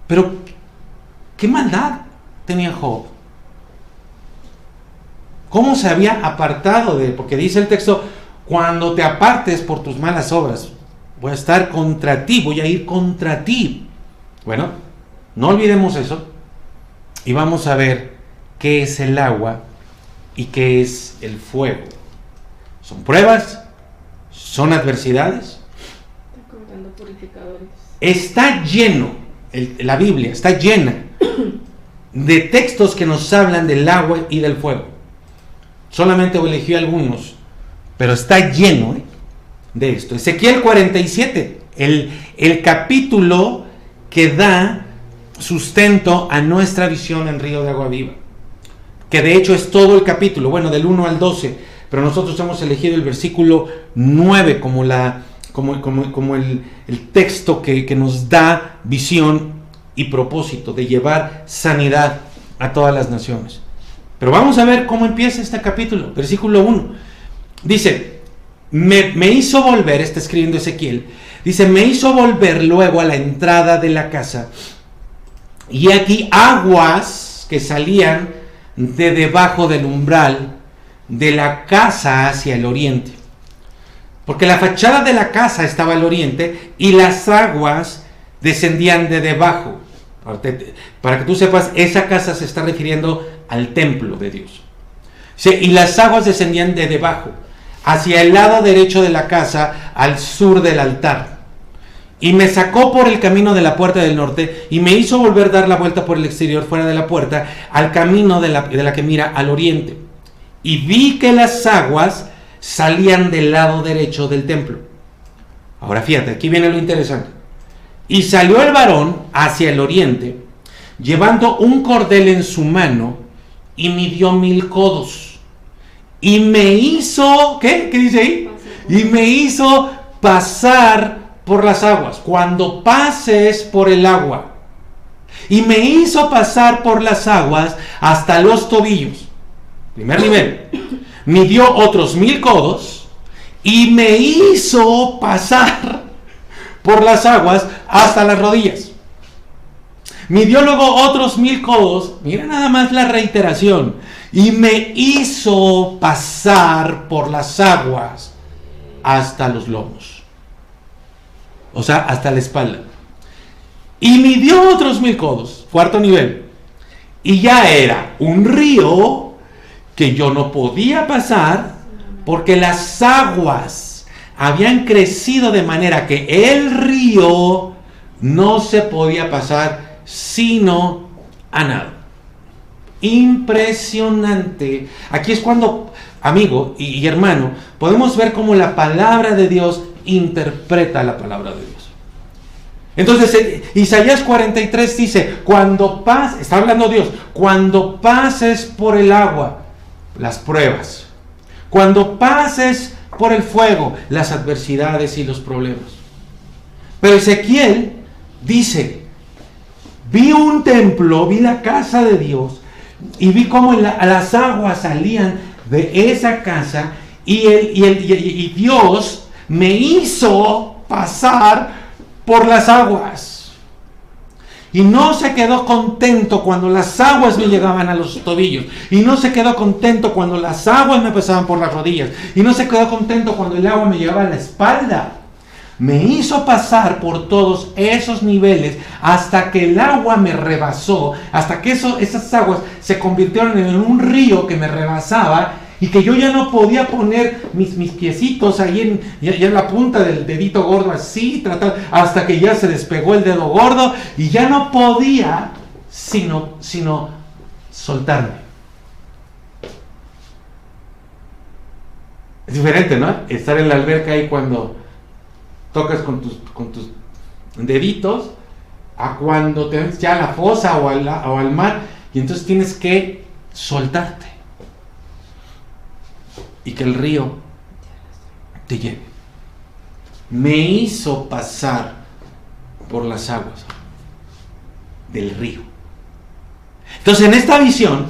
Pero, ¿qué maldad tenía Job? ¿Cómo se había apartado de él? Porque dice el texto, cuando te apartes por tus malas obras, voy a estar contra ti, voy a ir contra ti. Bueno, no olvidemos eso y vamos a ver qué es el agua y qué es el fuego. Son pruebas, son adversidades. Está lleno, la Biblia está llena de textos que nos hablan del agua y del fuego. Solamente elegí algunos, pero está lleno de esto. Ezequiel 47, el capítulo que da sustento a nuestra visión en Río de Agua Viva, que de hecho es todo el capítulo, bueno, del 1 al 12, pero nosotros hemos elegido el versículo 9 como el texto que nos da visión y propósito de llevar sanidad a todas las naciones. Pero vamos a ver cómo empieza este capítulo, versículo 1. Dice, me hizo volver, está escribiendo Ezequiel, dice, me hizo volver luego a la entrada de la casa, y aquí aguas que salían de debajo del umbral de la casa hacia el oriente. Porque la fachada de la casa estaba al oriente y las aguas descendían de debajo. Para que tú sepas, esa casa se está refiriendo al templo de Dios. Sí, y las aguas descendían de debajo, hacia el lado derecho de la casa, al sur del altar. Y me sacó por el camino de la puerta del norte y me hizo volver a dar la vuelta por el exterior fuera de la puerta, al camino de la que mira al oriente. Y vi que las aguas salían del lado derecho del templo. Ahora fíjate, aquí viene lo interesante. Y salió el varón hacia el oriente, llevando un cordel en su mano, y midió 1000 codos. Y me hizo, ¿qué? ¿Qué dice ahí? Y me hizo pasar por las aguas. Cuando pases por el agua. Y me hizo pasar por las aguas hasta los tobillos. Primer nivel. Midió otros 1000 codos y me hizo pasar por las aguas hasta las rodillas. Midió luego otros 1000 codos, mira nada más la reiteración, y me hizo pasar por las aguas hasta los lomos, o sea, hasta la espalda. Y midió otros 1000 codos, cuarto nivel, y ya era un río que yo no podía pasar porque las aguas habían crecido de manera que el río no se podía pasar sino a nado. Impresionante. Aquí es cuando, amigo y hermano, podemos ver cómo la palabra de Dios interpreta la palabra de Dios. Entonces, Isaías 43 dice, cuando pases, está hablando Dios, cuando pases por el agua, las pruebas, cuando pases por el fuego, las adversidades y los problemas. Pero Ezequiel dice, vi un templo, vi la casa de Dios, y vi cómo las aguas salían de esa casa, y Dios me hizo pasar por las aguas. Y no se quedó contento cuando las aguas me llegaban a los tobillos. Y no se quedó contento cuando las aguas me pasaban por las rodillas. Y no se quedó contento cuando el agua me llegaba a la espalda. me hizo pasar por todos esos niveles hasta que el agua me rebasó, hasta que esas aguas se convirtieron en un río que me rebasaba y que yo ya no podía poner mis piecitos ahí ya en la punta del dedito gordo así, hasta que ya se despegó el dedo gordo y ya no podía sino soltarme. Es diferente, ¿no? Estar en la alberca ahí cuando tocas con tus deditos a cuando te ves ya a la fosa o al mar y entonces tienes que soltarte y que el río te lleve. Me hizo pasar por las aguas del río. Entonces en esta visión,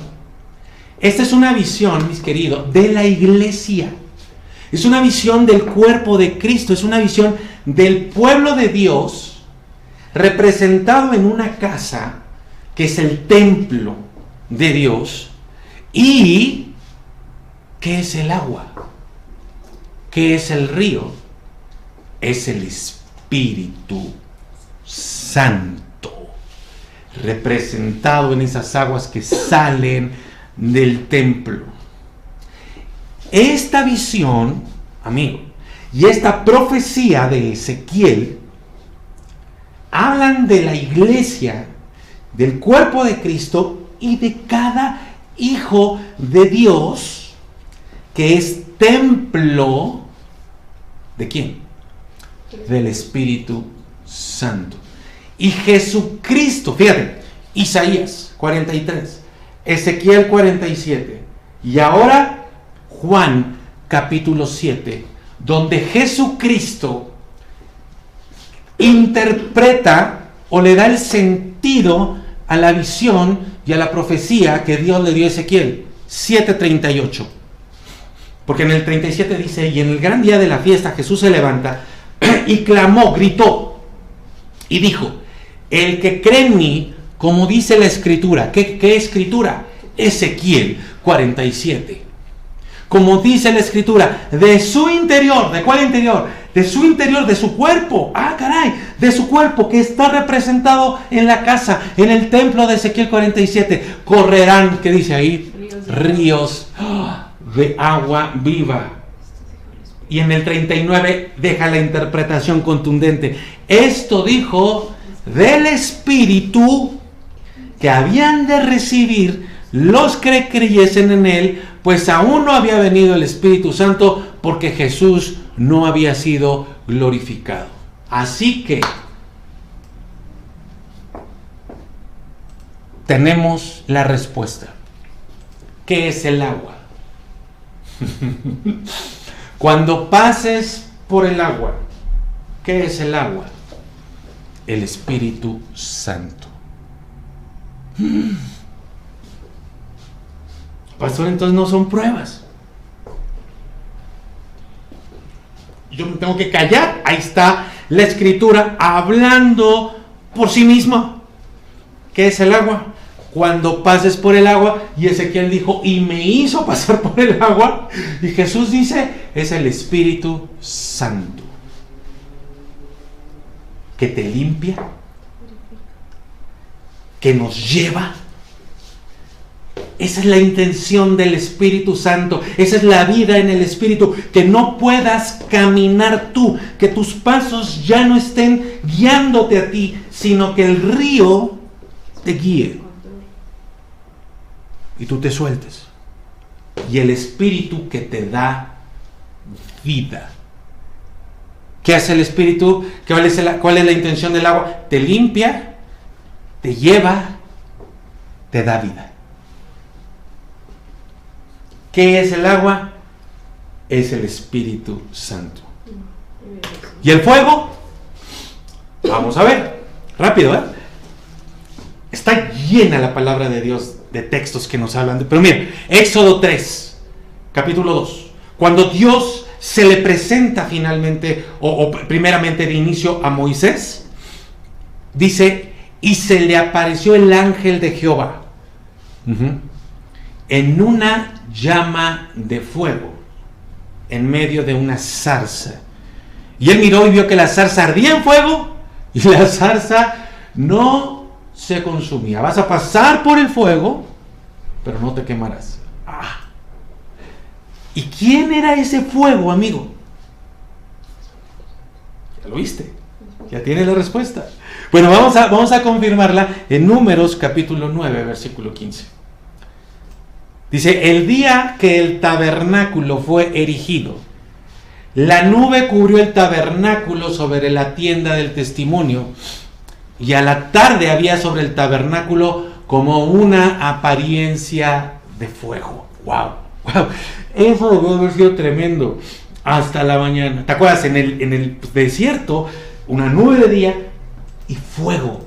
esta es una visión, mis queridos, de la iglesia. Es una visión del cuerpo de Cristo, es una visión del pueblo de Dios representado en una casa que es el templo de Dios. ¿Y qué es el agua? ¿Qué es el río? Es el Espíritu Santo, representado en esas aguas que salen del templo. Esta visión, amigo, y esta profecía de Ezequiel hablan de la iglesia, del cuerpo de Cristo y de cada hijo de Dios que es templo ¿de quién? Del Espíritu Santo. Y Jesucristo, fíjate, Isaías 43, Ezequiel 47 y ahora Juan capítulo 7, donde Jesucristo interpreta o le da el sentido a la visión y a la profecía que Dios le dio a Ezequiel 7:38. Porque en el 37 dice: y en el gran día de la fiesta Jesús se levanta y clamó, gritó y dijo: el que cree en mí, como dice la escritura. ¿Qué escritura? Ezequiel 47. Como dice la escritura, de su interior. ¿De cuál interior? De su interior, de su cuerpo. Ah, caray, de su cuerpo que está representado en la casa, en el templo de Ezequiel 47. Correrán, ¿qué dice ahí? Ríos de agua viva. Y en el 39 deja la interpretación contundente. Esto dijo del Espíritu que habían de recibir los que creyesen en él, pues aún no había venido el Espíritu Santo, porque Jesús no había sido glorificado. Así que tenemos la respuesta. ¿Qué es el agua? Cuando pases por el agua, ¿qué es el agua? El Espíritu Santo. Pastor, entonces no son pruebas. Yo me tengo que callar. Ahí está la escritura hablando por sí misma. ¿Qué es el agua? Cuando pases por el agua. Y Ezequiel dijo: y me hizo pasar por el agua. Y Jesús dice: es el Espíritu Santo, que te limpia, que nos lleva. Esa es la intención del Espíritu Santo. Esa es la vida en el Espíritu. Que no puedas caminar tú, que tus pasos ya no estén guiándote a ti, sino que el río te guíe y tú te sueltes. Y el Espíritu que te da vida. ¿Qué hace el Espíritu? ¿Cuál es la intención del agua? Te limpia, te lleva, te da vida. ¿Qué es el agua? Es el Espíritu Santo. ¿Y el fuego? Vamos a ver. Rápido, ¿eh? Está llena la palabra de Dios de textos que nos hablan de... Pero mira, Éxodo 3, capítulo 2. Cuando Dios se le presenta finalmente, o primeramente de inicio a Moisés, dice: y se le apareció el ángel de Jehová en una llama de fuego en medio de una zarza. Y él miró y vio que la zarza ardía en fuego y la zarza no se consumía. Vas a pasar por el fuego, pero no te quemarás. ¿Y quién era ese fuego, amigo? ¿Ya lo viste? Ya tienes la respuesta. Bueno, vamos a confirmarla en Números capítulo 9, versículo 15. Dice, el día que el tabernáculo fue erigido, la nube cubrió el tabernáculo sobre la tienda del testimonio, y a la tarde había sobre el tabernáculo como una apariencia de fuego. ¡Wow! ¡Wow! Eso debió haber sido tremendo hasta la mañana. ¿Te acuerdas? En el desierto, una nube de día y fuego.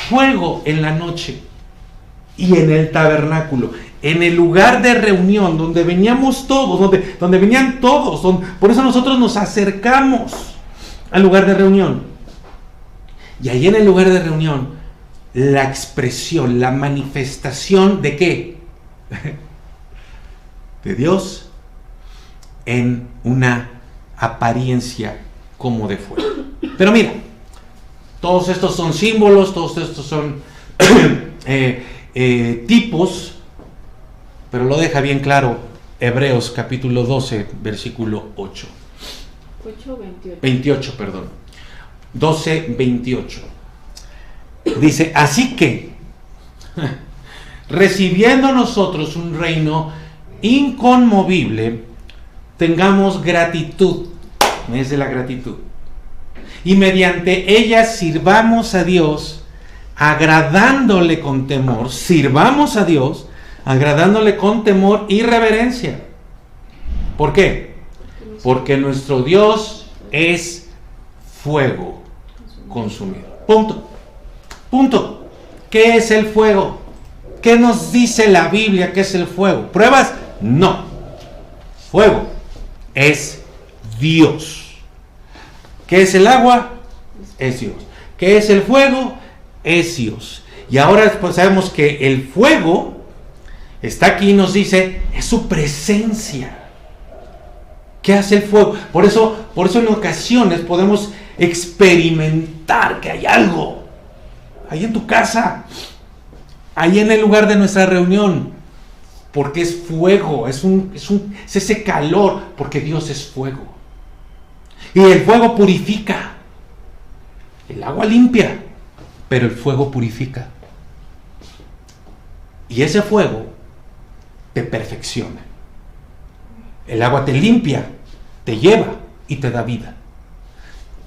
Fuego en la noche. Y en el tabernáculo, en el lugar de reunión, donde veníamos todos, donde venían todos, por eso nosotros nos acercamos al lugar de reunión. Y ahí en el lugar de reunión, la expresión, la manifestación de ¿qué? De Dios en una apariencia como de fuego. Pero mira, todos estos son símbolos, todos estos son tipos, pero lo deja bien claro Hebreos capítulo 12, versículo 8. 28, perdón. 12, 28. Dice, así que, recibiendo nosotros un reino inconmovible, tengamos gratitud, es de la gratitud, y mediante ella sirvamos a Dios, agradándole con temor, sirvamos a Dios, agradándole con temor y reverencia. ¿Por qué? Porque nuestro Dios es fuego consumido. Punto. ¿Qué es el fuego? ¿Qué nos dice la Biblia que es el fuego? ¿Pruebas? No. Fuego es Dios. ¿Qué es el agua? Es Dios. ¿Qué es el fuego? Es Dios. Y ahora pues sabemos que el fuego está aquí y nos dice, es su presencia. ¿Qué hace el fuego? Por eso en ocasiones podemos experimentar que hay algo ahí en tu casa, ahí en el lugar de nuestra reunión, porque es fuego, es ese calor, porque Dios es fuego. Y el fuego purifica. El agua limpia, pero el fuego purifica. Y ese fuego te perfecciona. El agua te limpia, te lleva y te da vida.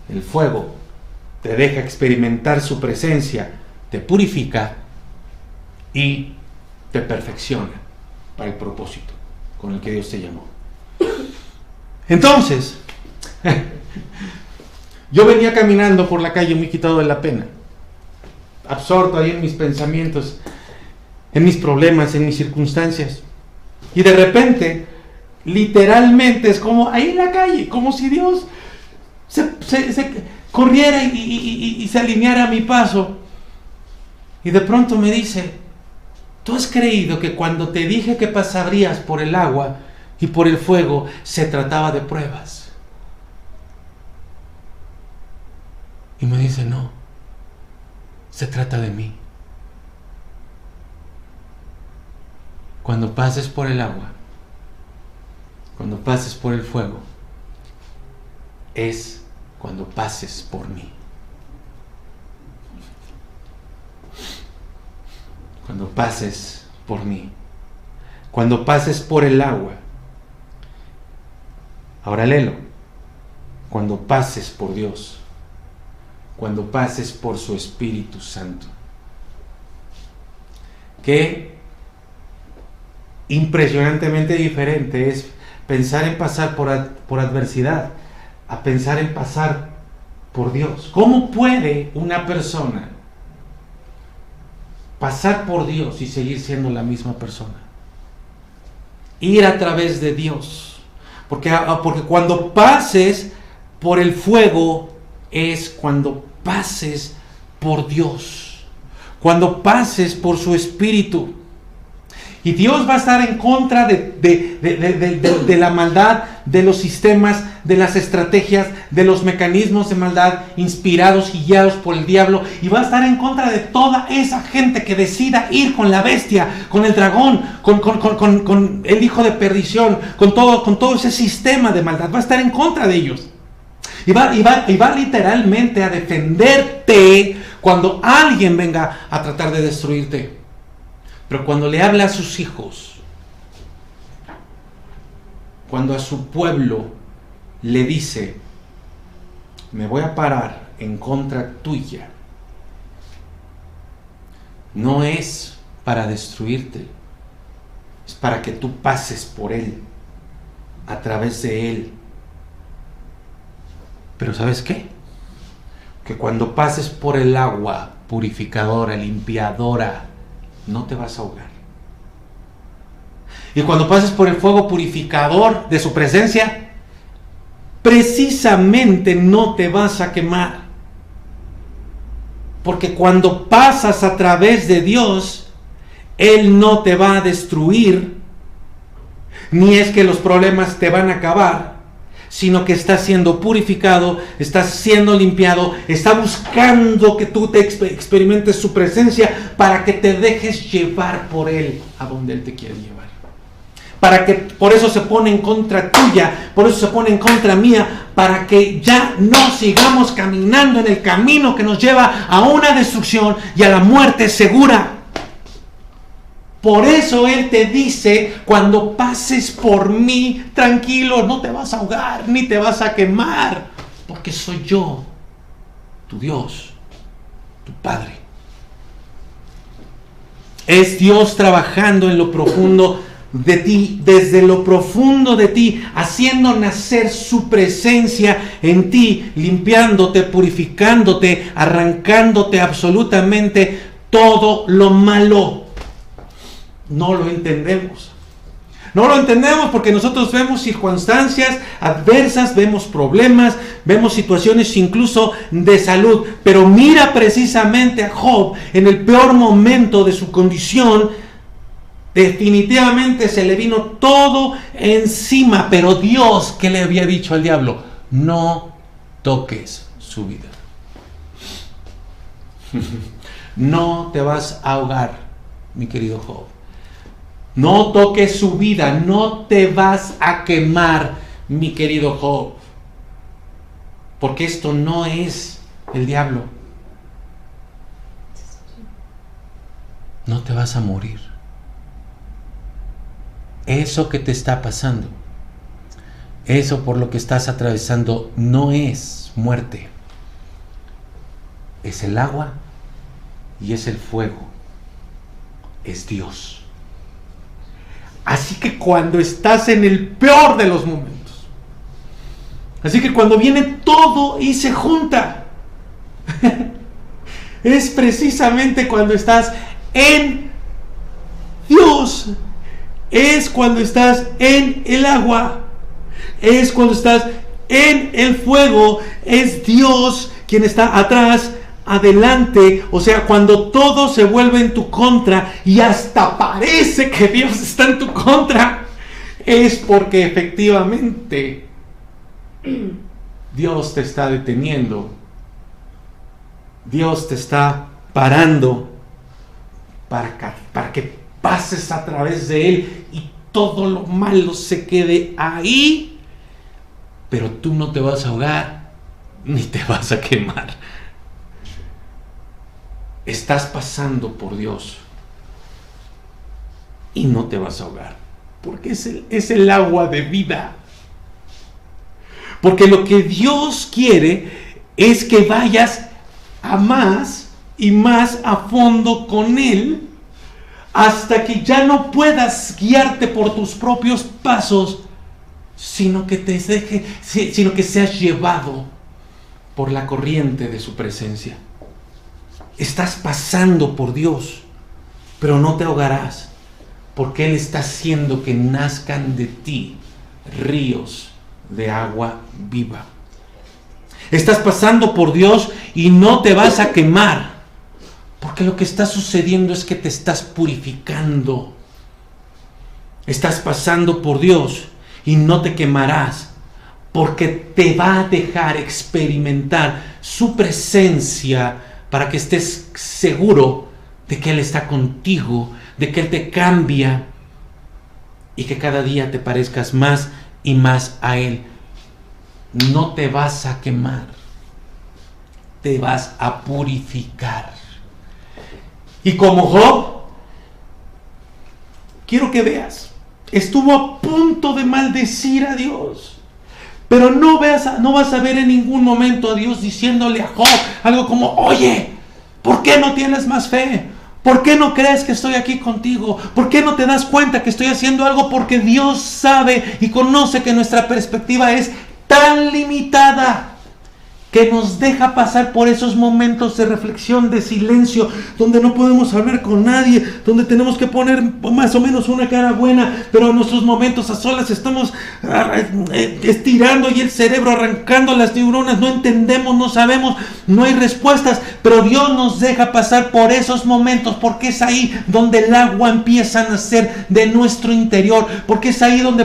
El fuego te deja experimentar su presencia, te purifica y te perfecciona para el propósito con el que Dios te llamó. Entonces, yo venía caminando por la calle muy quitado de la pena, absorto ahí en mis pensamientos, en mis problemas, en mis circunstancias, y de repente, literalmente es como ahí en la calle, como si Dios se corriera y se alineara a mi paso, y de pronto me dice, ¿tú has creído que cuando te dije que pasarías por el agua y por el fuego se trataba de pruebas? Y me dice, no, se trata de mí. Cuando pases por el agua, cuando pases por el fuego, es cuando pases por mí. Cuando pases por mí. Cuando pases por el agua. Ahora léelo. Cuando pases por Dios. Cuando pases por su Espíritu Santo. Qué impresionantemente diferente es pensar en pasar por adversidad a pensar en pasar por Dios. ¿Cómo puede una persona pasar por Dios y seguir siendo la misma persona? Ir a través de Dios. Porque cuando pases por el fuego es cuando pases por Dios. Cuando pases por su Espíritu. Y Dios va a estar en contra de la maldad, de los sistemas, de las estrategias, de los mecanismos de maldad inspirados y guiados por el diablo. Y va a estar en contra de toda esa gente que decida ir con la bestia, con el dragón, con el hijo de perdición, con todo ese sistema de maldad. Va a estar en contra de ellos. Y va literalmente a defenderte cuando alguien venga a tratar de destruirte. Pero cuando le habla a sus hijos, cuando a su pueblo le dice, me voy a parar en contra tuya, no es para destruirte, es para que tú pases por él, a través de él. Pero ¿sabes qué? Que cuando pases por el agua purificadora, limpiadora, no te vas a ahogar. Y cuando pases por el fuego purificador de su presencia, precisamente no te vas a quemar. Porque cuando pasas a través de Dios, Él no te va a destruir, ni es que los problemas te van a acabar, sino que está siendo purificado, está siendo limpiado, está buscando que tú te experimentes su presencia para que te dejes llevar por Él a donde Él te quiere llevar. Por eso se pone en contra tuya, por eso se pone en contra mía, para que ya no sigamos caminando en el camino que nos lleva a una destrucción y a la muerte segura. Por eso Él te dice, cuando pases por mí, tranquilo, no te vas a ahogar, ni te vas a quemar, porque soy yo, tu Dios, tu Padre. Es Dios trabajando en lo profundo de ti, desde lo profundo de ti, haciendo nacer su presencia en ti, limpiándote, purificándote, arrancándote absolutamente todo lo malo. No lo entendemos. No lo entendemos porque nosotros vemos circunstancias adversas, vemos problemas, vemos situaciones incluso de salud. Pero mira precisamente a Job en el peor momento de su condición. Definitivamente se le vino todo encima. Pero Dios, ¿qué le había dicho al diablo? No toques su vida. No te vas a ahogar, mi querido Job. No toques su vida, no te vas a quemar, mi querido Job. Porque esto no es el diablo. No te vas a morir. Eso que te está pasando, eso por lo que estás atravesando, no es muerte. Es el agua y es el fuego. Es Dios. Así que cuando estás en el peor de los momentos, así que cuando viene todo y se junta, es precisamente cuando estás en Dios, es cuando estás en el agua, es cuando estás en el fuego, es Dios quien está atrás, adelante. O sea, cuando todo se vuelve en tu contra y hasta parece que Dios está en tu contra, es porque efectivamente Dios te está deteniendo, Dios te está parando para que pases a través de Él y todo lo malo se quede ahí, pero tú no te vas a ahogar ni te vas a quemar. Estás pasando por Dios y no te vas a ahogar, porque es el agua de vida. Porque lo que Dios quiere es que vayas a más y más a fondo con Él, hasta que ya no puedas guiarte por tus propios pasos, sino que seas llevado por la corriente de su presencia. Estás pasando por Dios, pero no te ahogarás, porque Él está haciendo que nazcan de ti ríos de agua viva. Estás pasando por Dios y no te vas a quemar, porque lo que está sucediendo es que te estás purificando Estás pasando por Dios y no te quemarás, porque te va a dejar experimentar su presencia para que estés seguro de que Él está contigo, de que Él te cambia y que cada día te parezcas más y más a Él. No te vas a quemar, te vas a purificar. Y como Job, quiero que veas, estuvo a punto de maldecir a Dios, pero no vas a ver en ningún momento a Dios diciéndole a Job algo como: oye, ¿por qué no tienes más fe? ¿Por qué no crees que estoy aquí contigo? ¿Por qué no te das cuenta que estoy haciendo algo? Porque Dios sabe y conoce que nuestra perspectiva es tan limitada que nos deja pasar por esos momentos de reflexión, de silencio, donde no podemos hablar con nadie, donde tenemos que poner más o menos una cara buena, pero en nuestros momentos a solas estamos estirando y el cerebro arrancando las neuronas, no entendemos, no sabemos, no hay respuestas, pero Dios nos deja pasar por esos momentos, porque es ahí donde el agua empieza a nacer de nuestro interior, porque es ahí donde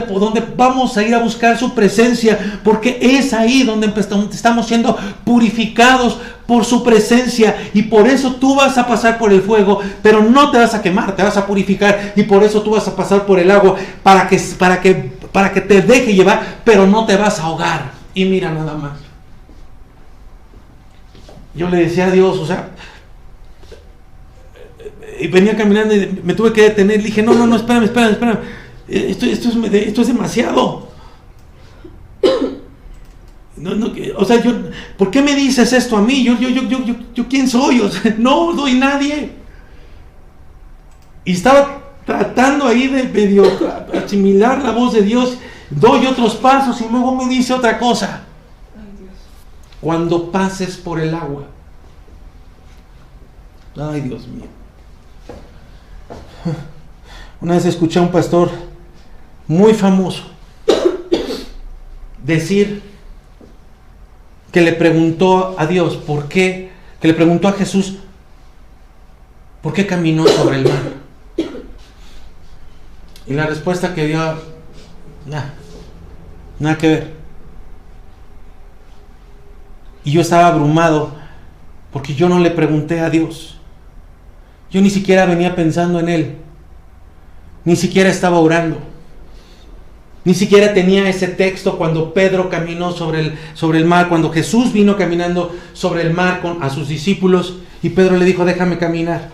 vamos a ir a buscar su presencia, porque es ahí donde estamos siendo purificados por su presencia, y por eso tú vas a pasar por el fuego, pero no te vas a quemar, te vas a purificar, y por eso tú vas a pasar por el agua para que te deje llevar, pero no te vas a ahogar. Y mira nada más, yo le decía a Dios, o sea, y venía caminando y me tuve que detener, le dije: no, espérame, esto es demasiado. O sea, ¿por qué me dices esto a mí? Yo ¿quién soy? O sea, no doy nadie. Y estaba tratando ahí de medio asimilar la voz de Dios. Doy otros pasos y luego me dice otra cosa. Cuando pases por el agua. Ay, Dios mío. Una vez escuché a un pastor muy famoso decir que le preguntó a Dios que le preguntó a Jesús por qué caminó sobre el mar. Y la respuesta que dio: nada que ver. Y yo estaba abrumado porque yo no le pregunté a Dios. Yo ni siquiera venía pensando en Él. Ni siquiera estaba orando. Ni siquiera tenía ese texto cuando Pedro caminó sobre el mar, cuando Jesús vino caminando sobre el mar a sus discípulos y Pedro le dijo: déjame caminar.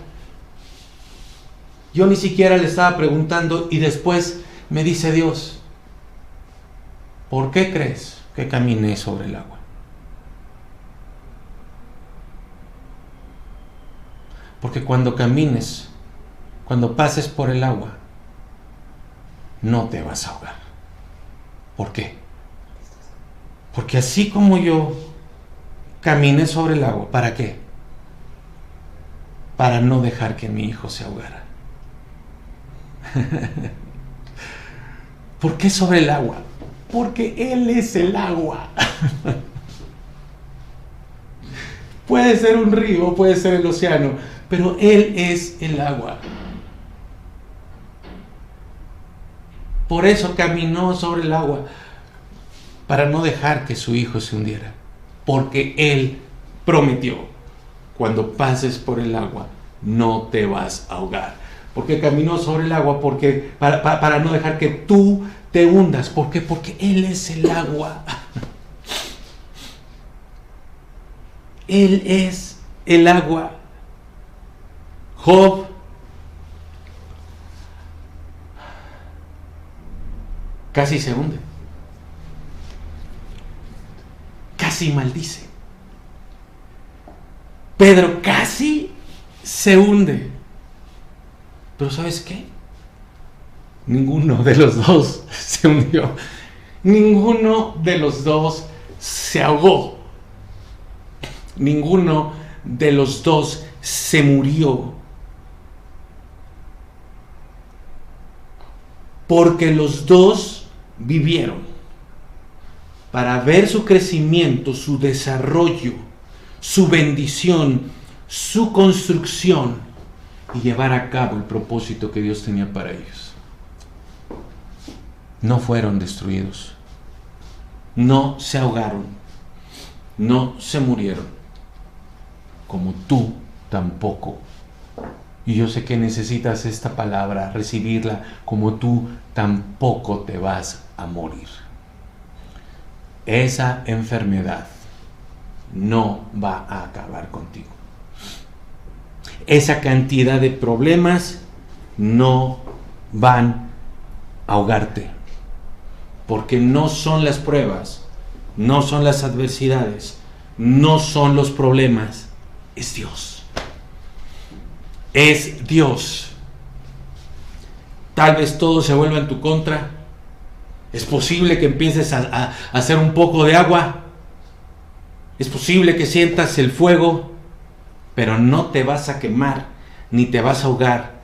Yo ni siquiera le estaba preguntando, y después me dice Dios: ¿por qué crees que caminé sobre el agua? Porque cuando camines, cuando pases por el agua, no te vas a ahogar. ¿Por qué? Porque así como yo caminé sobre el agua, ¿para qué? Para no dejar que mi hijo se ahogara. ¿Por qué sobre el agua? Porque Él es el agua. Puede ser un río, puede ser el océano, pero Él es el agua. Por eso caminó sobre el agua, para no dejar que su hijo se hundiera. Porque Él prometió: cuando pases por el agua, no te vas a ahogar. Porque caminó sobre el agua para no dejar que tú te hundas. ¿Por qué? Porque Él es el agua. Él es el agua. Job casi se hunde. Casi maldice. Pedro casi se hunde. Pero ¿sabes qué? Ninguno de los dos se hundió. Ninguno de los dos se ahogó. Ninguno de los dos se murió. Porque los dos vivieron para ver su crecimiento, su desarrollo, su bendición, su construcción y llevar a cabo el propósito que Dios tenía para ellos. no fueron destruidos, no se ahogaron, no se murieron, como tú tampoco. Y yo sé que necesitas esta palabra, recibirla, como tú tampoco te vas a morir. Esa enfermedad no va a acabar contigo. Esa cantidad de problemas no van a ahogarte, porque no son las pruebas, no son las adversidades, no son los problemas, es Dios. Es Dios. Tal vez todo se vuelva en tu contra. Es posible que empieces a hacer un poco de agua. Es posible que sientas el fuego, pero no te vas a quemar ni te vas a ahogar,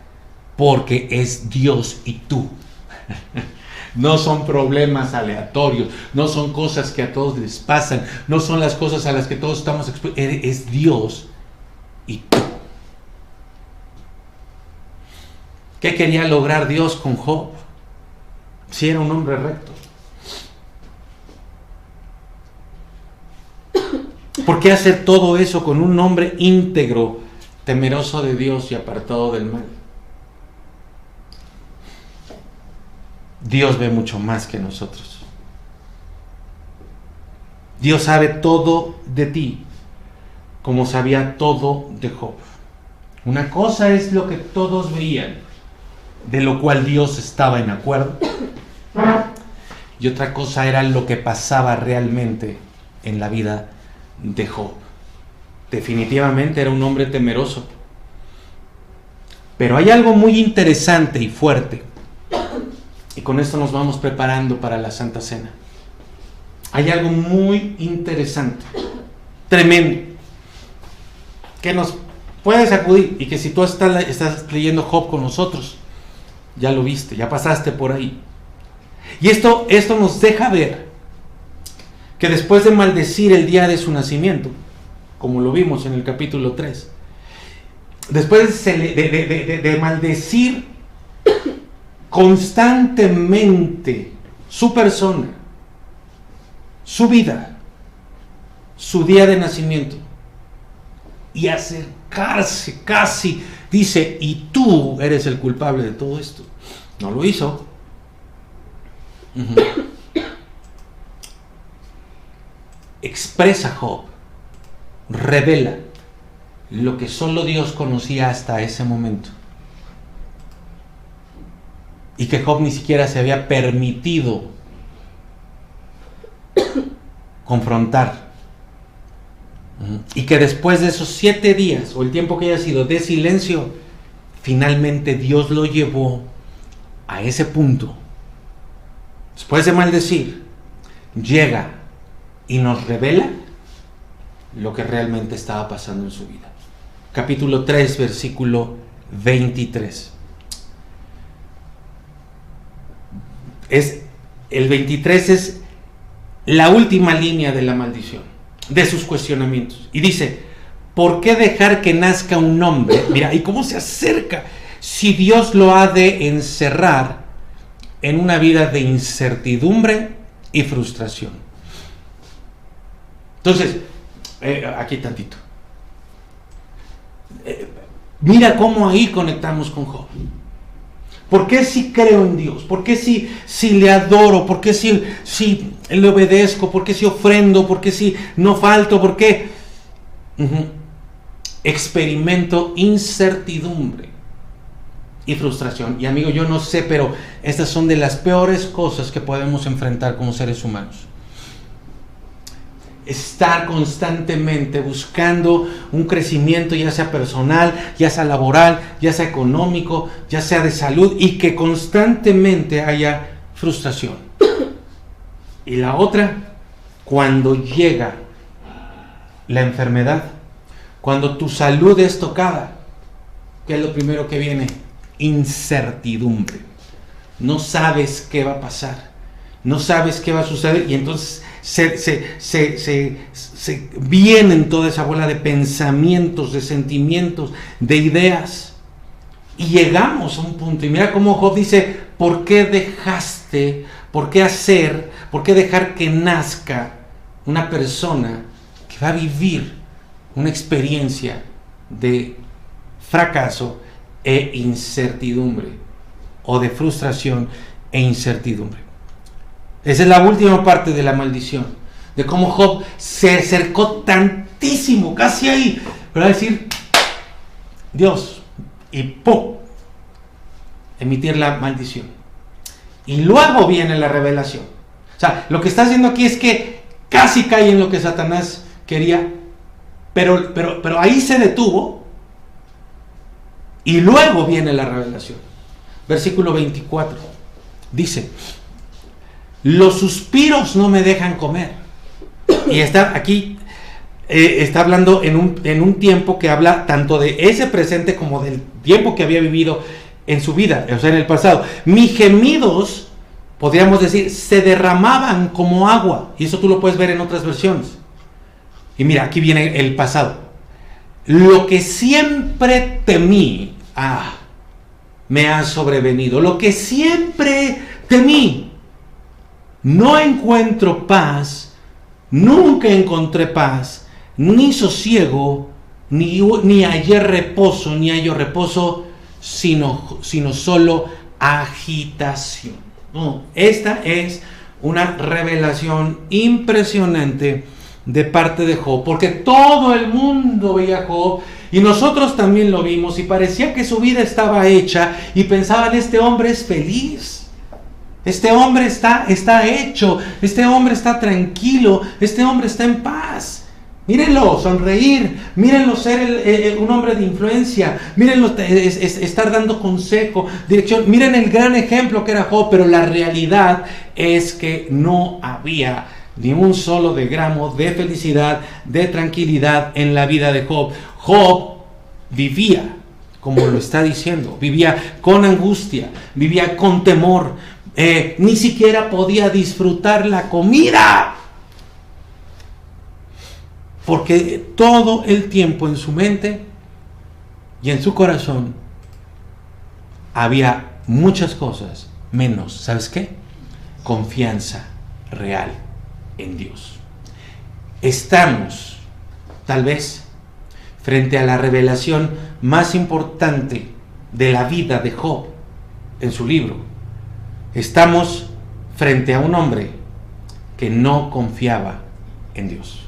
porque es Dios y tú. No son problemas aleatorios, no son cosas que a todos les pasan, no son las cosas a las que todos estamos expuestos. Es Dios y tú. ¿Qué quería lograr Dios con Job? Si era un hombre recto. ¿Por qué hacer todo eso con un hombre íntegro, temeroso de Dios y apartado del mal? Dios ve mucho más que nosotros. Dios sabe todo de ti, como sabía todo de Job. Una cosa es lo que todos veían, de lo cual Dios estaba en acuerdo, y otra cosa era lo que pasaba realmente en la vida de Job. Definitivamente era un hombre temeroso, pero hay algo muy interesante y fuerte, y con esto nos vamos preparando para la Santa Cena. Hay algo muy interesante, tremendo, que nos puede sacudir, y que si tú estás leyendo Job con nosotros, ya lo viste, ya pasaste por ahí. Y esto nos deja ver que después de maldecir el día de su nacimiento, como lo vimos en el capítulo 3, después de maldecir constantemente su persona, su vida, su día de nacimiento, y acercarse casi, dice, y tú eres el culpable de todo esto. No lo hizo. Expresa Job, revela lo que solo Dios conocía hasta ese momento, y que Job ni siquiera se había permitido confrontar, y que después de esos 7 días, o el tiempo que haya sido de silencio, finalmente Dios lo llevó a ese punto. Después de maldecir, llega y nos revela lo que realmente estaba pasando en su vida. Capítulo 3, versículo 23. El 23 es la última línea de la maldición, de sus cuestionamientos. Y dice, ¿por qué dejar que nazca un hombre? Mira, ¿y cómo se acerca? Si Dios lo ha de encerrar en una vida de incertidumbre y frustración. Entonces, aquí tantito. Mira cómo ahí conectamos con Job. ¿Por qué si creo en Dios? ¿Por qué si le adoro? ¿Por qué si le obedezco? ¿Por qué si ofrendo? ¿Por qué si no falto? ¿Por qué experimento incertidumbre y frustración? Y amigo, yo no sé, pero estas son de las peores cosas que podemos enfrentar como seres humanos. Estar constantemente buscando un crecimiento, ya sea personal, ya sea laboral, ya sea económico, ya sea de salud, y que constantemente haya frustración. Y la otra, cuando llega la enfermedad, cuando tu salud es tocada, ¿qué es lo primero que viene? Incertidumbre. No sabes qué va a pasar, no sabes qué va a suceder, y entonces se vienen toda esa bola de pensamientos, de sentimientos, de ideas, y llegamos a un punto. Y mira cómo Job dice, ¿por qué dejaste? ¿Por qué dejar que nazca una persona que va a vivir una experiencia de fracaso e incertidumbre, o de frustración e incertidumbre? Esa es la última parte de la maldición, de cómo Job se acercó tantísimo, casi ahí, para decir Dios, y ¡pum!, emitir la maldición. Y luego viene la revelación. O sea, lo que está haciendo aquí es que casi cae en lo que Satanás quería, pero ahí se detuvo, y luego viene la revelación. Versículo 24 dice: los suspiros no me dejan comer. Y está aquí, está hablando en un tiempo que habla tanto de ese presente como del tiempo que había vivido en su vida, o sea, en el pasado. Mis gemidos, podríamos decir, se derramaban como agua. Y eso tú lo puedes ver en otras versiones. Y mira, aquí viene el pasado. Lo que siempre temí, me ha sobrevenido. Lo que siempre temí. No encuentro paz, nunca encontré paz, ni sosiego, ni hallé reposo, ni hallo reposo, sino solo agitación. No, esta es una revelación impresionante de parte de Job, porque todo el mundo veía a Job, y nosotros también lo vimos, y parecía que su vida estaba hecha, y pensaban: este hombre es feliz. Este hombre está hecho, este hombre está tranquilo, este hombre está en paz. Mírenlo sonreír, mírenlo ser un hombre de influencia, mírenlo estar dando consejo, dirección. Miren el gran ejemplo que era Job, pero la realidad es que no había ni un solo de gramo de felicidad, de tranquilidad en la vida de Job. Job vivía, como lo está diciendo, vivía con angustia, vivía con temor. Ni siquiera podía disfrutar la comida, porque todo el tiempo en su mente y en su corazón había muchas cosas menos, ¿sabes qué? Confianza real en Dios. Estamos, tal vez, frente a la revelación más importante de la vida de Job en su libro. Estamos frente a un hombre que no confiaba en Dios.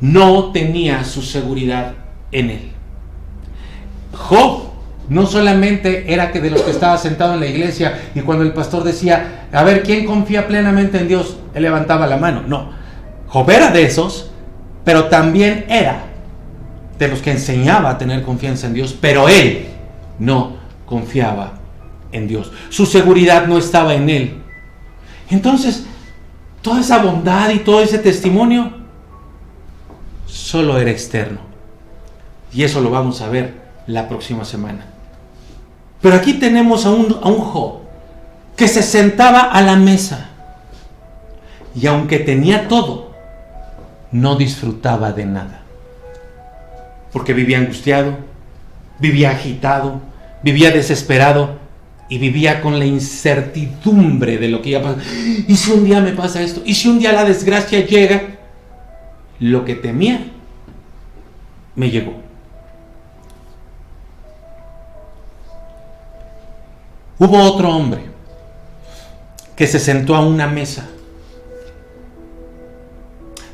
No tenía su seguridad en él. Job no solamente era que de los que estaba sentado en la iglesia, y cuando el pastor decía: a ver, ¿quién confía plenamente en Dios?, él levantaba la mano. No, Job era de esos, pero también era de los que enseñaba a tener confianza en Dios, pero él no confiaba en Dios. Su seguridad no estaba en él. Entonces, toda esa bondad y todo ese testimonio solo era externo. Y eso lo vamos a ver la próxima semana. Pero aquí tenemos a un Job que se sentaba a la mesa, y aunque tenía todo, no disfrutaba de nada, porque vivía angustiado, vivía agitado, vivía desesperado, y vivía con la incertidumbre de lo que iba a pasar. ¿Y si un día me pasa esto? ¿Y si un día la desgracia llega? Lo que temía me llegó. Hubo otro hombre que se sentó a una mesa,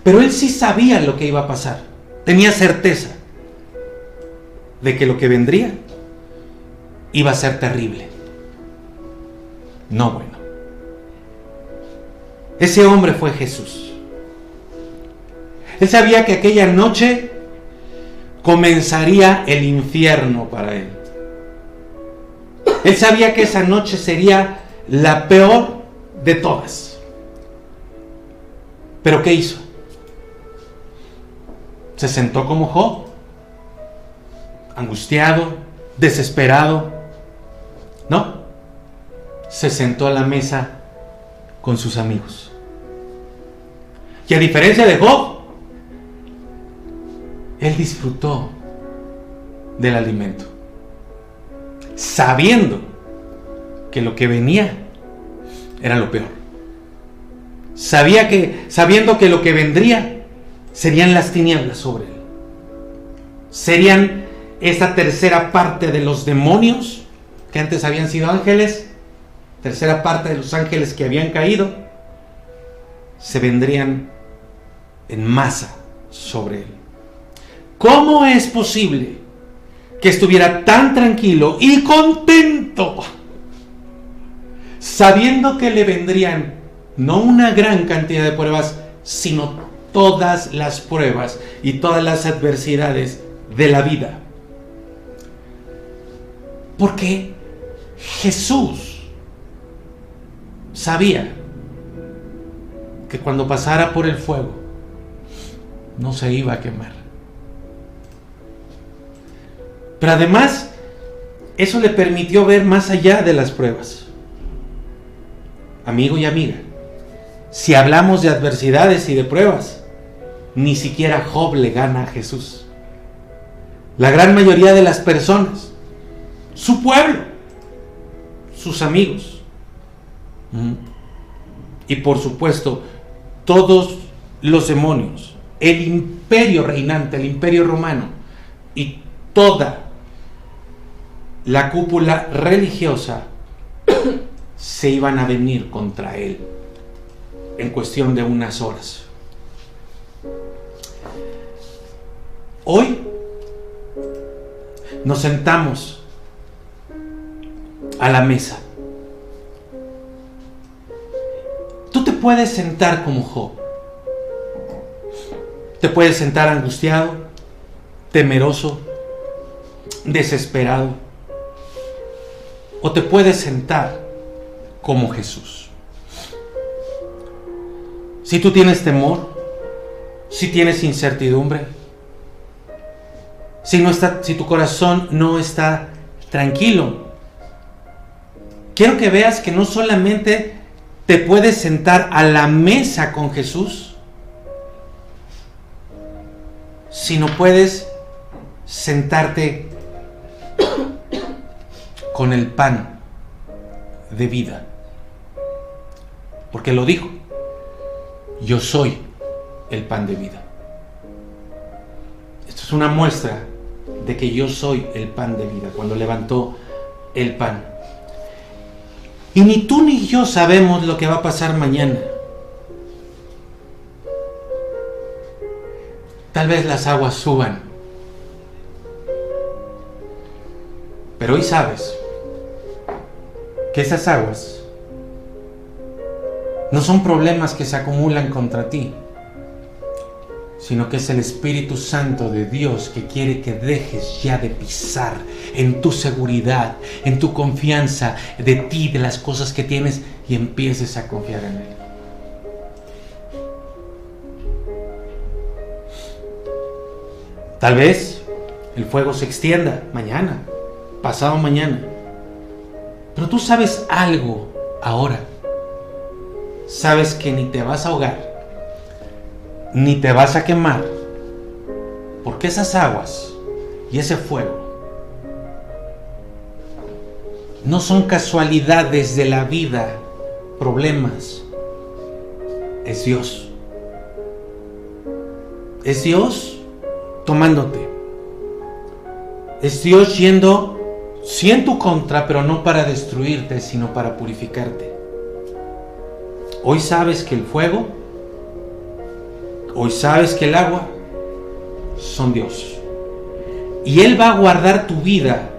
pero él sí sabía lo que iba a pasar. Tenía certeza de que lo que vendría iba a ser terrible. No bueno. Ese hombre fue Jesús. Él sabía que aquella noche comenzaría el infierno para él. Él sabía que esa noche sería la peor de todas. ¿Pero qué hizo? Se sentó como Job, angustiado, desesperado. No. Se sentó a la mesa con sus amigos. Y a diferencia de Job, él disfrutó del alimento, sabiendo que lo que venía era lo peor. Sabiendo que lo que vendría serían las tinieblas sobre él. Serían esa tercera parte de los demonios que antes habían sido ángeles, tercera parte de los ángeles que habían caído, se vendrían en masa sobre él. ¿Cómo es posible que estuviera tan tranquilo y contento, sabiendo que le vendrían no una gran cantidad de pruebas, sino todas las pruebas y todas las adversidades de la vida? Porque Jesús sabía que cuando pasara por el fuego no se iba a quemar. Pero además, eso le permitió ver más allá de las pruebas. Amigo y amiga, si hablamos de adversidades y de pruebas, ni siquiera Job le gana a Jesús. La gran mayoría de las personas, su pueblo, sus amigos, y por supuesto todos los demonios, el imperio reinante, el imperio romano y toda la cúpula religiosa se iban a venir contra él en cuestión de unas horas. Hoy nos sentamos a la mesa. Tú te puedes sentar como Job. Te puedes sentar angustiado, temeroso, desesperado. O te puedes sentar como Jesús. Si tú tienes temor, si tienes incertidumbre, si tu corazón no está tranquilo, quiero que veas que no solamente te puedes sentar a la mesa con Jesús, sino puedes sentarte con el pan de vida. Porque lo dijo: yo soy el pan de vida. Esto es una muestra de que yo soy el pan de vida, cuando levantó el pan. Y ni tú ni yo sabemos lo que va a pasar mañana. Tal vez las aguas suban, pero hoy sabes que esas aguas no son problemas que se acumulan contra ti, sino que es el Espíritu Santo de Dios que quiere que dejes ya de pisar en tu seguridad, en tu confianza de ti, de las cosas que tienes, y empieces a confiar en Él. Tal vez el fuego se extienda mañana, pasado mañana, pero tú sabes algo ahora. Sabes que ni te vas a ahogar, ni te vas a quemar, porque esas aguas y ese fuego no son casualidades de la vida, problemas. Es Dios. Es Dios tomándote. Es Dios yendo, sí, en tu contra, pero no para destruirte, sino para purificarte. Hoy sabes que el fuego, hoy sabes que el agua son Dios. Y Él va a guardar tu vida.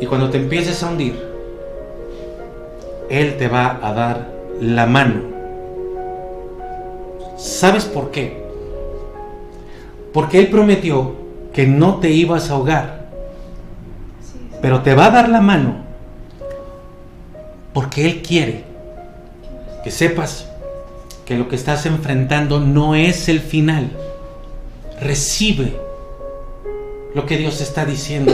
Y cuando te empieces a hundir, Él te va a dar la mano. ¿Sabes por qué? Porque Él prometió que no te ibas a ahogar, pero te va a dar la mano porque Él quiere que sepas que lo que estás enfrentando no es el final. Recibe lo que Dios está diciendo.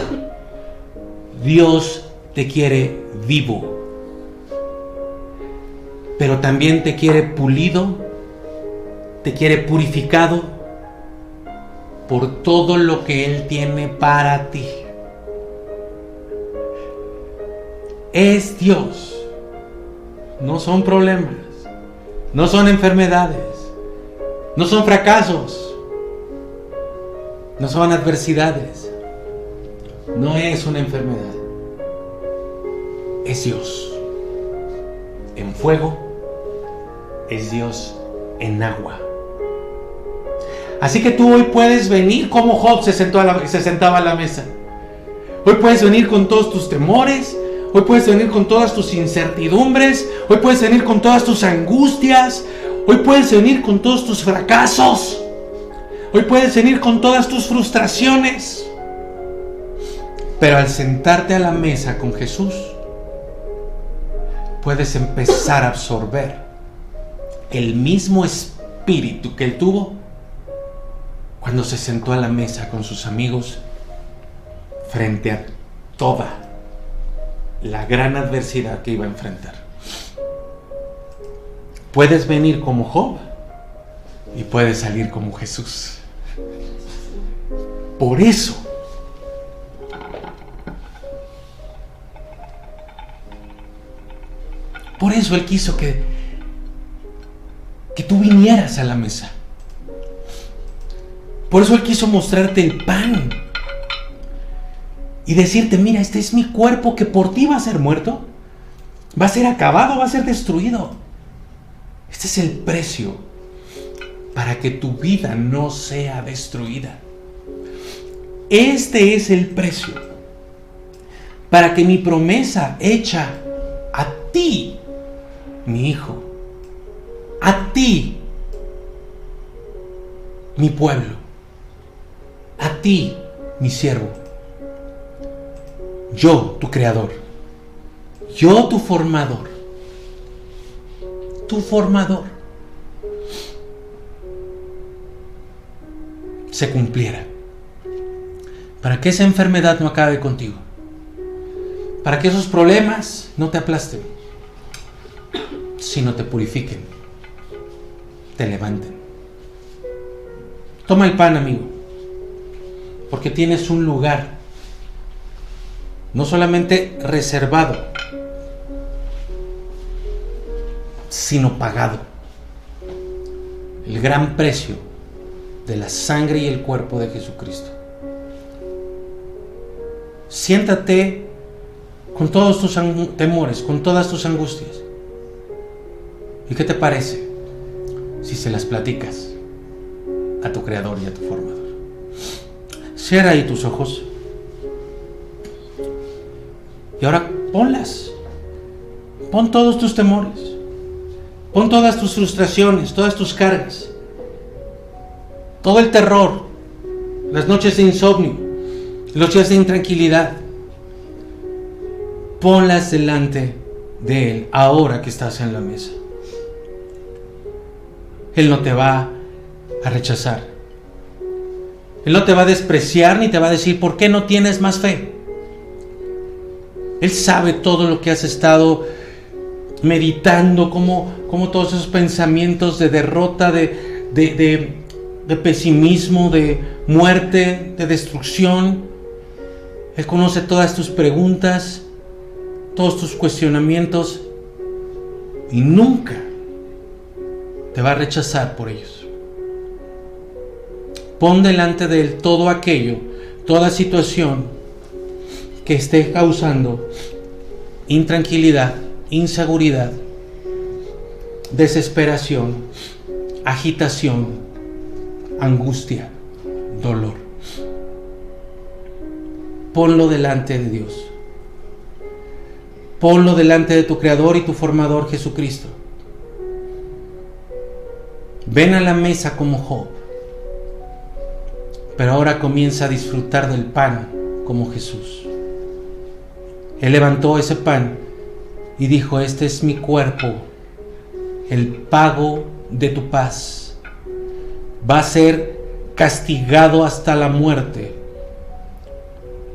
Dios te quiere vivo, pero también te quiere pulido, te quiere purificado por todo lo que Él tiene para ti. es Dios. No son problemas, no son enfermedades, no son fracasos, no son adversidades, no es una enfermedad. Es Dios en fuego, es Dios en agua. Así que tú hoy puedes venir como Job se sentaba a la mesa. Hoy puedes venir con todos tus temores, hoy puedes venir con todas tus incertidumbres, hoy puedes venir con todas tus angustias, hoy puedes venir con todos tus fracasos, hoy puedes venir con todas tus frustraciones. Pero al sentarte a la mesa con Jesús, puedes empezar a absorber el mismo espíritu que Él tuvo cuando se sentó a la mesa con sus amigos frente a toda la gran adversidad que iba a enfrentar. Puedes venir como Job y puedes salir como Jesús. Por eso Él quiso que tú vinieras a la mesa. Por eso Él quiso mostrarte el pan y decirte: mira, este es mi cuerpo que por ti va a ser muerto, va a ser acabado, va a ser destruido. Este es el precio para que tu vida no sea destruida. Este es el precio para que mi promesa hecha a ti, mi hijo, a ti, mi pueblo, a ti, mi siervo, yo, tu creador, yo, tu formador, se cumpliera. Para que esa enfermedad no acabe contigo, para que esos problemas no te aplasten, sino te purifiquen, te levanten. Toma el pan, amigo, porque tienes un lugar no solamente reservado, sino pagado. El gran precio de la sangre y el cuerpo de Jesucristo. Siéntate con todos tus temores, con todas tus angustias. ¿Y qué te parece si se las platicas a tu Creador y a tu Formador? Cierra ahí tus ojos y ahora ponlas. Pon todos tus temores, pon todas tus frustraciones, todas tus cargas, todo el terror, las noches de insomnio, los días de intranquilidad. Ponlas delante de Él ahora que estás en la mesa. Él no te va a rechazar. Él no te va a despreciar ni te va a decir: ¿por qué no tienes más fe? Él sabe todo lo que has estado meditando, como todos esos pensamientos de derrota, de pesimismo, de muerte, de destrucción. Él conoce todas tus preguntas, todos tus cuestionamientos, y nunca te va a rechazar por ellos. Pon delante de Él todo aquello, toda situación que esté causando intranquilidad, inseguridad, desesperación, agitación, angustia, dolor. Ponlo delante de Dios. Ponlo delante de tu Creador y tu Formador, Jesucristo. Ven a la mesa como Job, pero ahora comienza a disfrutar del pan como Jesús. Él levantó ese pan y dijo: este es mi cuerpo, el pago de tu paz. Va a ser castigado hasta la muerte,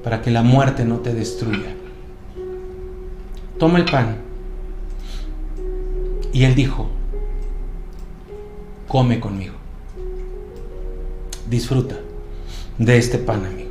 para que la muerte no te destruya. Toma el pan. Y Él dijo: come conmigo. Disfruta de este pan, amigo.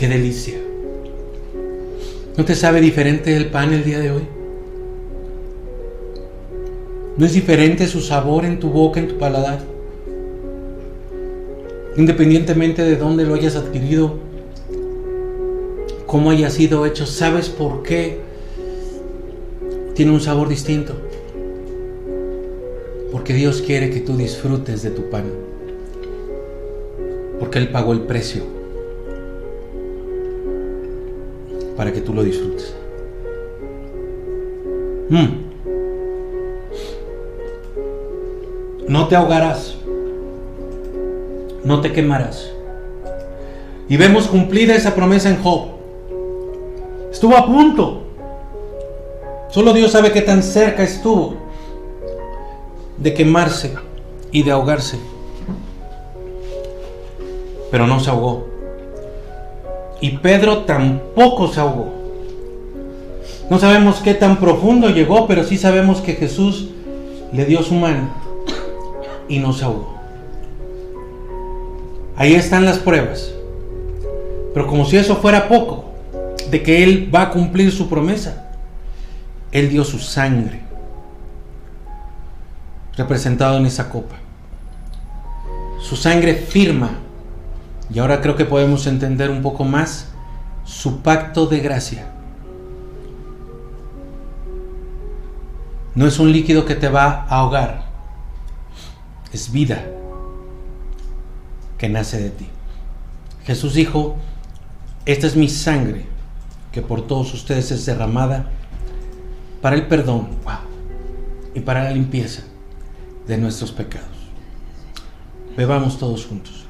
¡Qué delicia! ¿No te sabe diferente el pan el día de hoy? ¿No es diferente su sabor en tu boca, en tu paladar? Independientemente de dónde lo hayas adquirido, cómo haya sido hecho, ¿sabes por qué tiene un sabor distinto? Porque Dios quiere que tú disfrutes de tu pan, porque Él pagó el precio para que tú lo disfrutes. No te ahogarás, no te quemarás. Y vemos cumplida esa promesa en Job. Estuvo a punto. Solo Dios sabe qué tan cerca estuvo de quemarse y de ahogarse. Pero no se ahogó. Y Pedro tampoco se ahogó. No sabemos qué tan profundo llegó, pero sí sabemos que Jesús le dio su mano y no se ahogó. Ahí están las pruebas. Pero como si eso fuera poco, de que Él va a cumplir su promesa, Él dio su sangre, representado en esa copa. Su sangre firma, y ahora creo que podemos entender un poco más, su pacto de gracia. No es un líquido que te va a ahogar, es vida que nace de ti. Jesús dijo: esta es mi sangre que por todos ustedes es derramada para el perdón y para la limpieza de nuestros pecados. Bebamos todos juntos.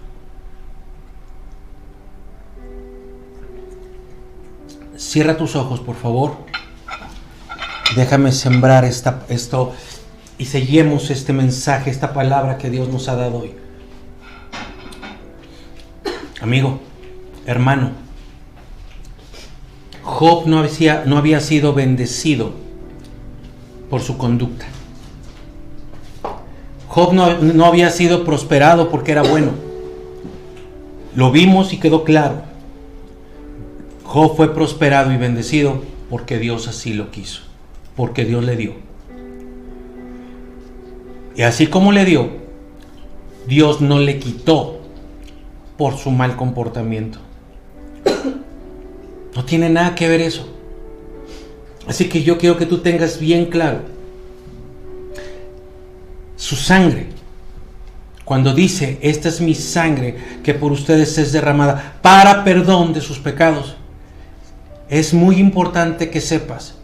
Cierra tus ojos, por favor. Déjame sembrar esto y sellemos este mensaje, esta palabra que Dios nos ha dado hoy. Amigo, hermano, Job no había sido bendecido por su conducta. Job no había sido prosperado porque era bueno. Lo vimos y quedó claro. Job fue prosperado y bendecido porque Dios así lo quiso, porque Dios le dio. Y así como le dio, Dios no le quitó por su mal comportamiento. No tiene nada que ver eso. Así que yo quiero que tú tengas bien claro, su sangre, cuando dice: esta es mi sangre que por ustedes es derramada para perdón de sus pecados, es muy importante que sepas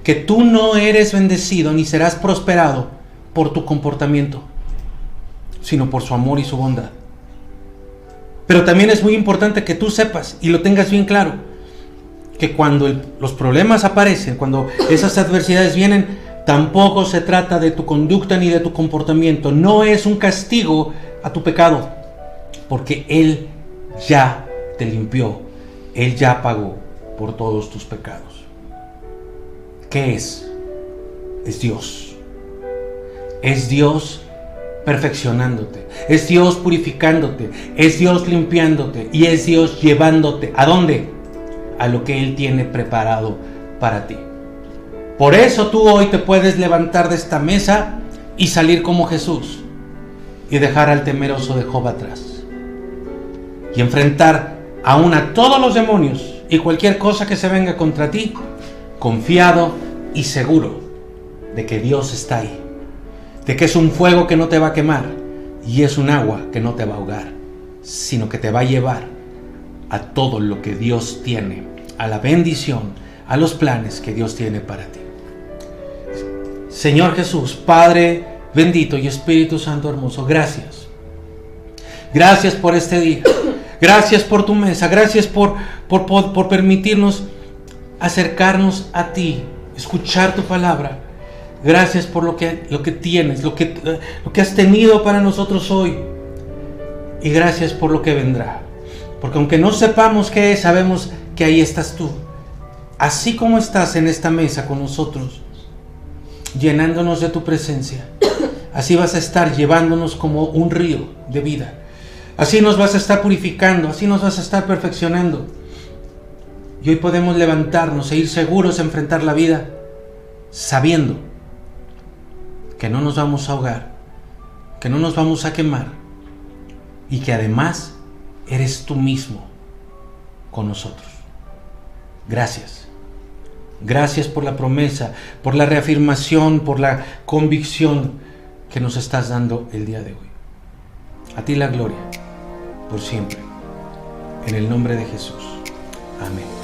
que tú no eres bendecido ni serás prosperado por tu comportamiento, sino por su amor y su bondad. Pero también es muy importante que tú sepas y lo tengas bien claro, que cuando los problemas aparecen, cuando esas adversidades vienen, tampoco se trata de tu conducta ni de tu comportamiento. No es un castigo a tu pecado, porque Él ya te limpió, Él ya pagó por todos tus pecados. ¿Qué es? Es Dios. Es Dios perfeccionándote, es Dios purificándote, es Dios limpiándote y es Dios llevándote. ¿A dónde? A lo que Él tiene preparado para ti. Por eso tú hoy te puedes levantar de esta mesa y salir como Jesús y dejar al temeroso de Job atrás y enfrentar aún a todos los demonios y cualquier cosa que se venga contra ti, confiado y seguro de que Dios está ahí, de que es un fuego que no te va a quemar y es un agua que no te va a ahogar, sino que te va a llevar a todo lo que Dios tiene, a la bendición, a los planes que Dios tiene para ti. Señor Jesús, Padre bendito y Espíritu Santo hermoso, gracias. Gracias por este día. Gracias por tu mesa. Gracias por permitirnos acercarnos a ti, escuchar tu palabra. Gracias por lo que tienes, lo que has tenido para nosotros hoy. Y gracias por lo que vendrá. Porque aunque no sepamos qué es, sabemos que ahí estás tú. Así como estás en esta mesa con nosotros, llenándonos de tu presencia, así vas a estar llevándonos como un río de vida. Así nos vas a estar purificando, así nos vas a estar perfeccionando. Y hoy podemos levantarnos e ir seguros a enfrentar la vida, sabiendo que no nos vamos a ahogar, que no nos vamos a quemar, y que además eres tú mismo con nosotros. Gracias. Gracias por la promesa, por la reafirmación, por la convicción que nos estás dando el día de hoy. A ti la gloria, por siempre. En el nombre de Jesús. Amén.